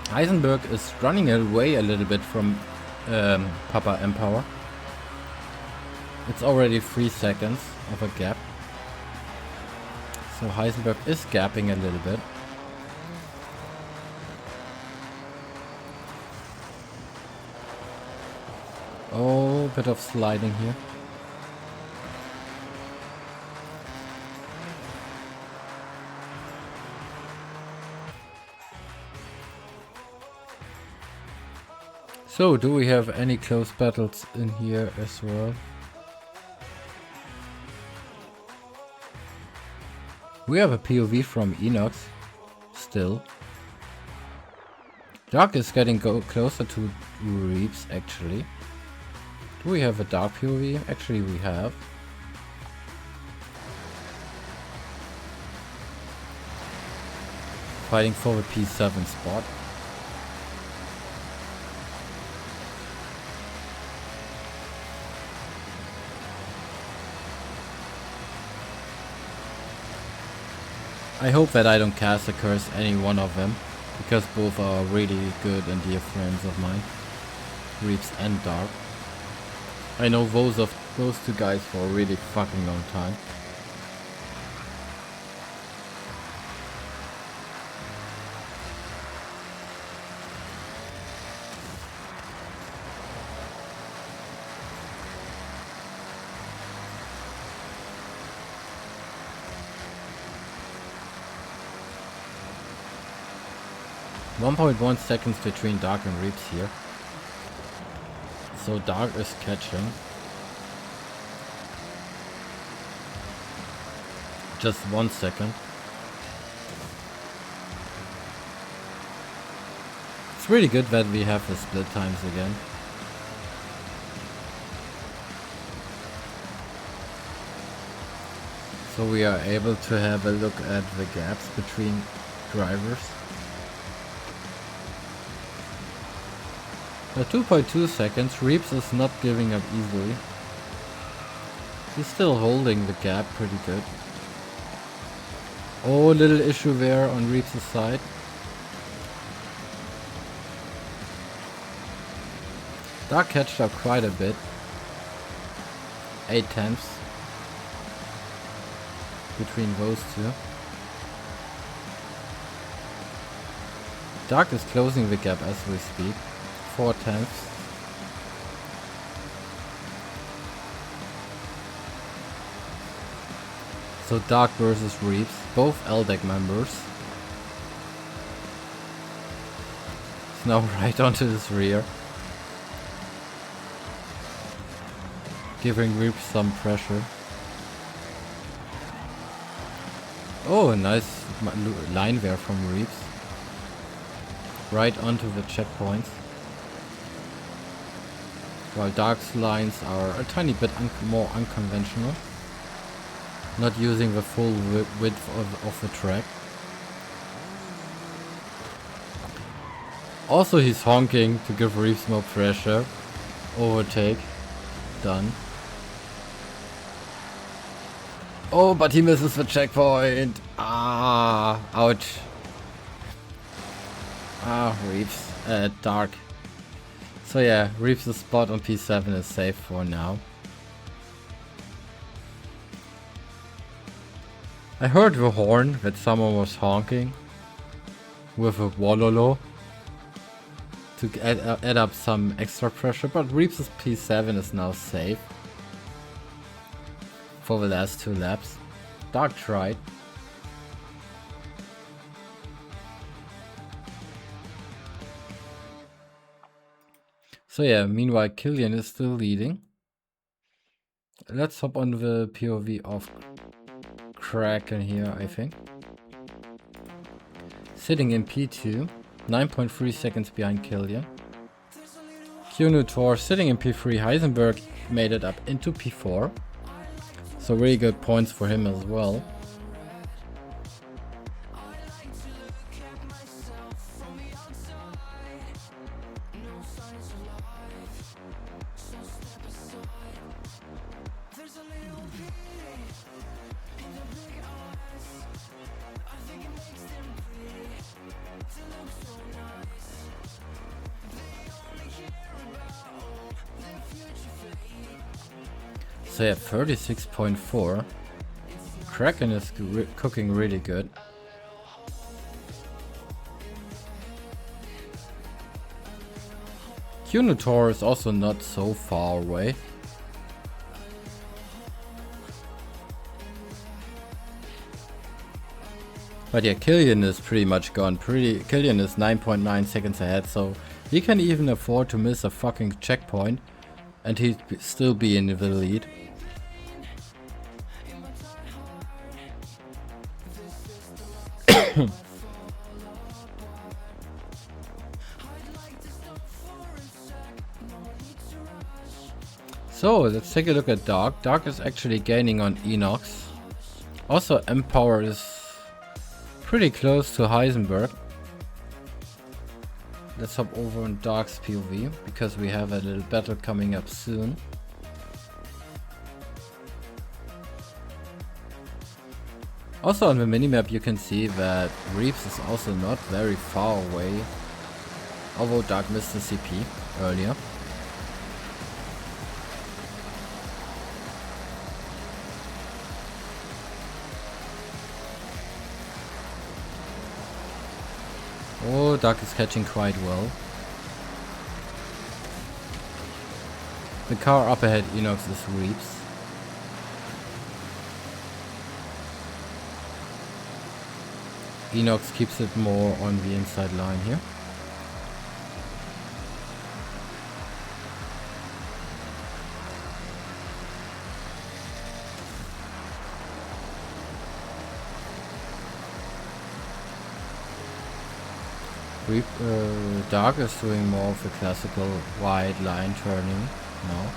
Heisenberg is running away a little bit from Papa Empower. It's already 3 seconds of a gap. So Heisenberg is gapping a little bit. Oh, bit of sliding here. So, do we have any close battles in here as well? We have a POV from Enox, still. Dark is getting closer to Reeps, actually. Do we have a Dark POV? Actually, we have. Fighting for the P7 spot. I hope that I don't cast a curse any one of them, because both are really good and dear friends of mine. Reeps and Dark. I know those 2 guys for a really fucking long time. .1 seconds between Dark and Reeps here. So Dark is catching. Just 1 second. It's really good that we have the split times again. So we are able to have a look at the gaps between drivers. 2.2 seconds, Reeps is not giving up easily. He's still holding the gap pretty good. Oh, little issue there on Reeps' side. Dark catched up quite a bit. 8 tenths between those 2. Dark is closing the gap as we speak. 4 tenths. So Dark versus Reeps, both LDEC members. It's now right onto his rear. Giving Reeps some pressure. Oh, a nice line there from Reeps. Right onto the checkpoints. While Dark's lines are a tiny bit more unconventional. Not using the full width of the track. Also he's honking to give Reeps more pressure. Overtake. Done. Oh, but he misses the checkpoint. Ah, ouch. Ah, Reeps. Dark. So yeah, Reeps' spot on P7 is safe for now. I heard the horn that someone was honking with a Wololo to add up some extra pressure, but Reeps' P7 is now safe for the last 2 laps. Dark tried. So yeah, meanwhile Killian is still leading. Let's hop on the POV of Kraken here, I think. Sitting in P2, 9.3 seconds behind Killian. Tor sitting in P3, Heisenberg made it up into P4. So really good points for him as well. So yeah, 36.4. Kraken is cooking really good. Tor is also not so far away. But yeah, Killian is pretty much gone. Killian is 9.9 seconds ahead, so he can even afford to miss a fucking checkpoint and he'd still be in the lead. So let's take a look at Dark. Dark is actually gaining on Enox. Also Empower is pretty close to Heisenberg. Let's hop over on Dark's POV because we have a little battle coming up soon. Also on the minimap you can see that Reeves is also not very far away, although Dark missed the CP earlier. Oh, Dark is catching quite well. The car up ahead Enox is Reeves. Enox keeps it more on the inside line here. Dark is doing more of the classical wide line turning now.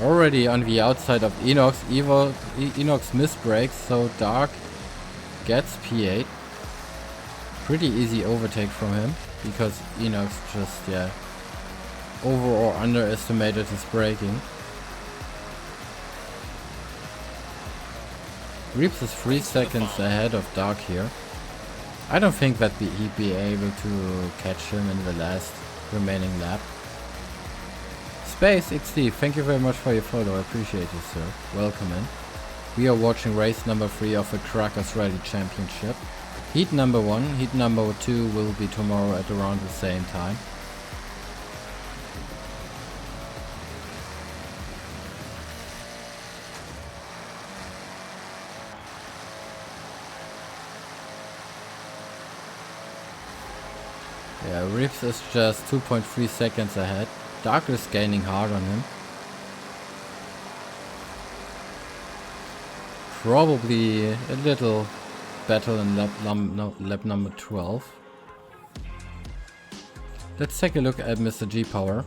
Already on the outside of Enox, Enox misbrakes, so Dark gets P8. Pretty easy overtake from him, because Enox just, over or underestimated his braking. Reeves is 3 seconds ahead of Dark here. I don't think that he'd be able to catch him in the last remaining lap. Space XD, thank you very much for your follow, I appreciate it, sir. Welcome in. We are watching race number 3 of the Krakos Rallye Championship. Heat number 1, heat number 2 will be tomorrow at around the same time. Yeah, Reeves is just 2.3 seconds ahead. Dark is gaining hard on him. Probably a little battle in lap number 12. Let's take a look at Mr. G-Power.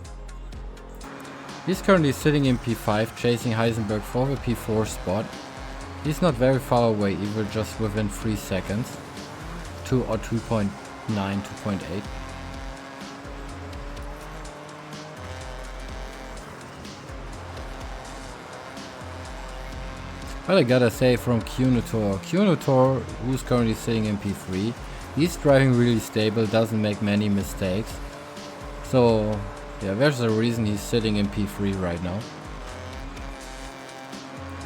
He's currently sitting in P5, chasing Heisenberg for the P4 spot. He's not very far away either, just within 3 seconds. 2 or 2.9, 2.8. But I gotta say, from Tor, who's currently sitting in P3, he's driving really stable, doesn't make many mistakes. So yeah, there's a reason he's sitting in P3 right now.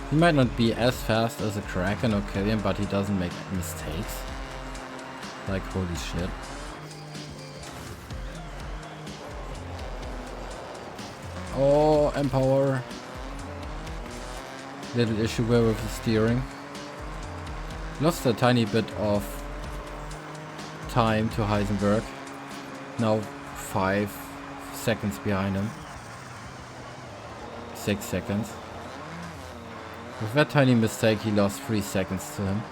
He might not be as fast as a Kraken or Killian, but he doesn't make mistakes. Like, holy shit. Oh, Empower. Little issue with the steering. Lost a tiny bit of time to Heisenberg. Now 5 seconds behind him. 6 seconds. With that tiny mistake, he lost 3 seconds to him.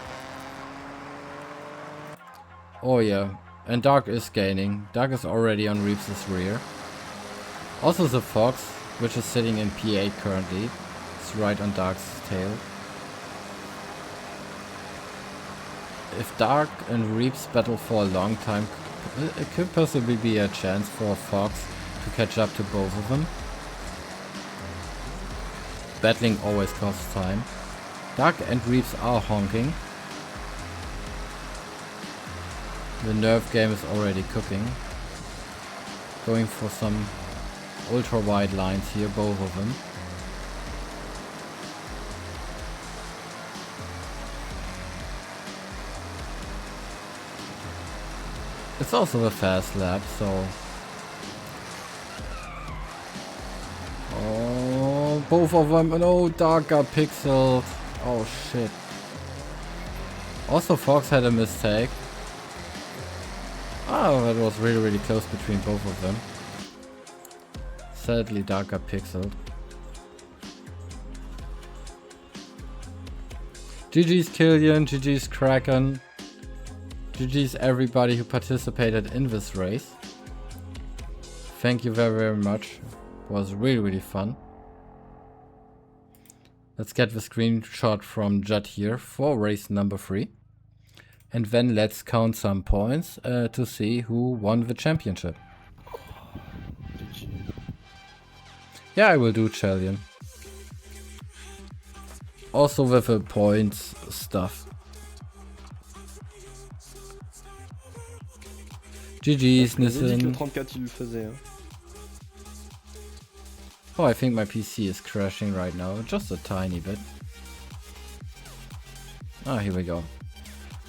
Oh yeah, and Dark is gaining. Dark is already on Reeves' rear. Also the Fox, which is sitting in P8 currently, is right on Dark's tail. If Dark and Reeves battle for a long time, it could possibly be a chance for Fox to catch up to both of them. Battling always costs time. Dark and Reeves are honking. The nerve game is already cooking. Going for some ultra wide lines here, both of them. It's also a fast lap, so... Oh, both of them. No, Dark got pixeled. Oh shit. Also Fox had a mistake. Oh, that was really close between both of them. Sadly, Dark got pixeled. GG's Killian, GG's Kraken. GG's everybody who participated in this race. Thank you very much. It was really fun. Let's get the screenshot from Judd here for race number 3. And then let's count some points to see who won the championship. Yeah, I will do Chelian. Also with the points stuff. GG's, Nissan. 34 il le faisait. Hein. Oh, I think my PC is crashing right now, just a tiny bit. Ah, here we go.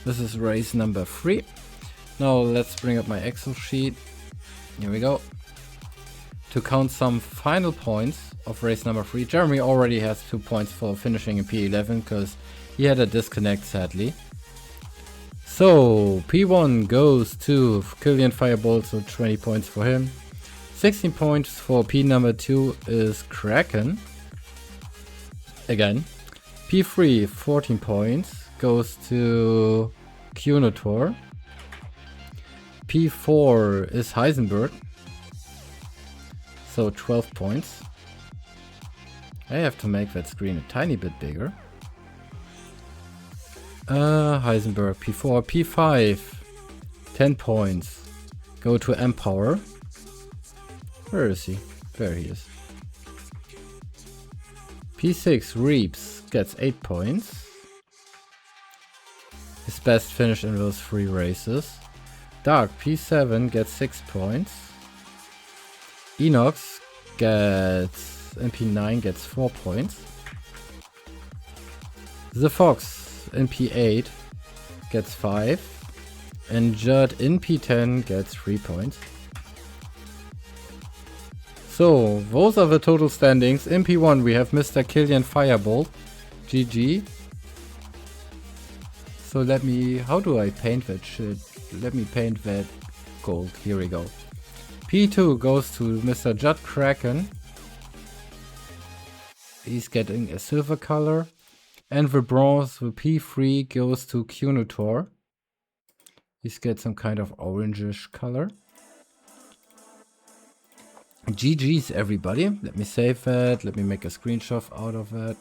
This is race number 3. Now let's bring up my Excel sheet. Here we go. To count some final points of race number 3. Jeremy already has 2 points for finishing in P11 because he had a disconnect sadly. So P1 goes to Killian Firebolt, so 20 points for him. 16 points for P number 2 is Kraken. Again. P3, 14 points, goes to Kunotor. P4 is Heisenberg. So 12 points. I have to make that screen a tiny bit bigger. Heisenberg, P4, P5, 10 points. Go to Empower. Where is he? There he is. P6, Reeves, gets 8 points. His best finish in those 3 races. Dark, P7, gets 6 points. Enox gets, in P9, gets 4 points. The Fox in P8 gets 5. And Judd in P10 gets 3 points. So, those are the total standings. In P1 we have Mr. Killian Firebolt. GG. So let me... How do I paint that shit? Let me paint that gold. Here we go. P2 goes to Mr. Judd Kraken. He's getting a silver color. And the bronze, the P3 goes to Kunotor. He's got some kind of orangish color. GG's everybody. Let me save that. Let me make a screenshot out of that.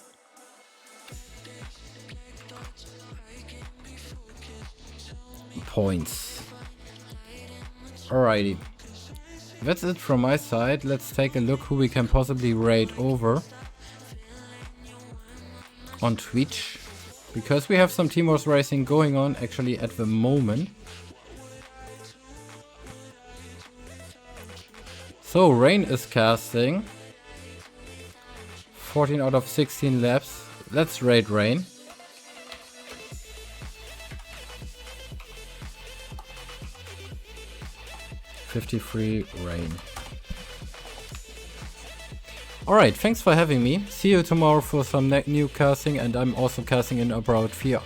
Points. Alrighty. That's it from my side. Let's take a look who we can possibly raid over on Twitch. Because we have some Team Wars racing going on actually at the moment. So Rain is casting 14 out of 16 laps. Let's raid Rain. .53 Rain. Alright, thanks for having me. See you tomorrow for some new casting, and I'm also casting in about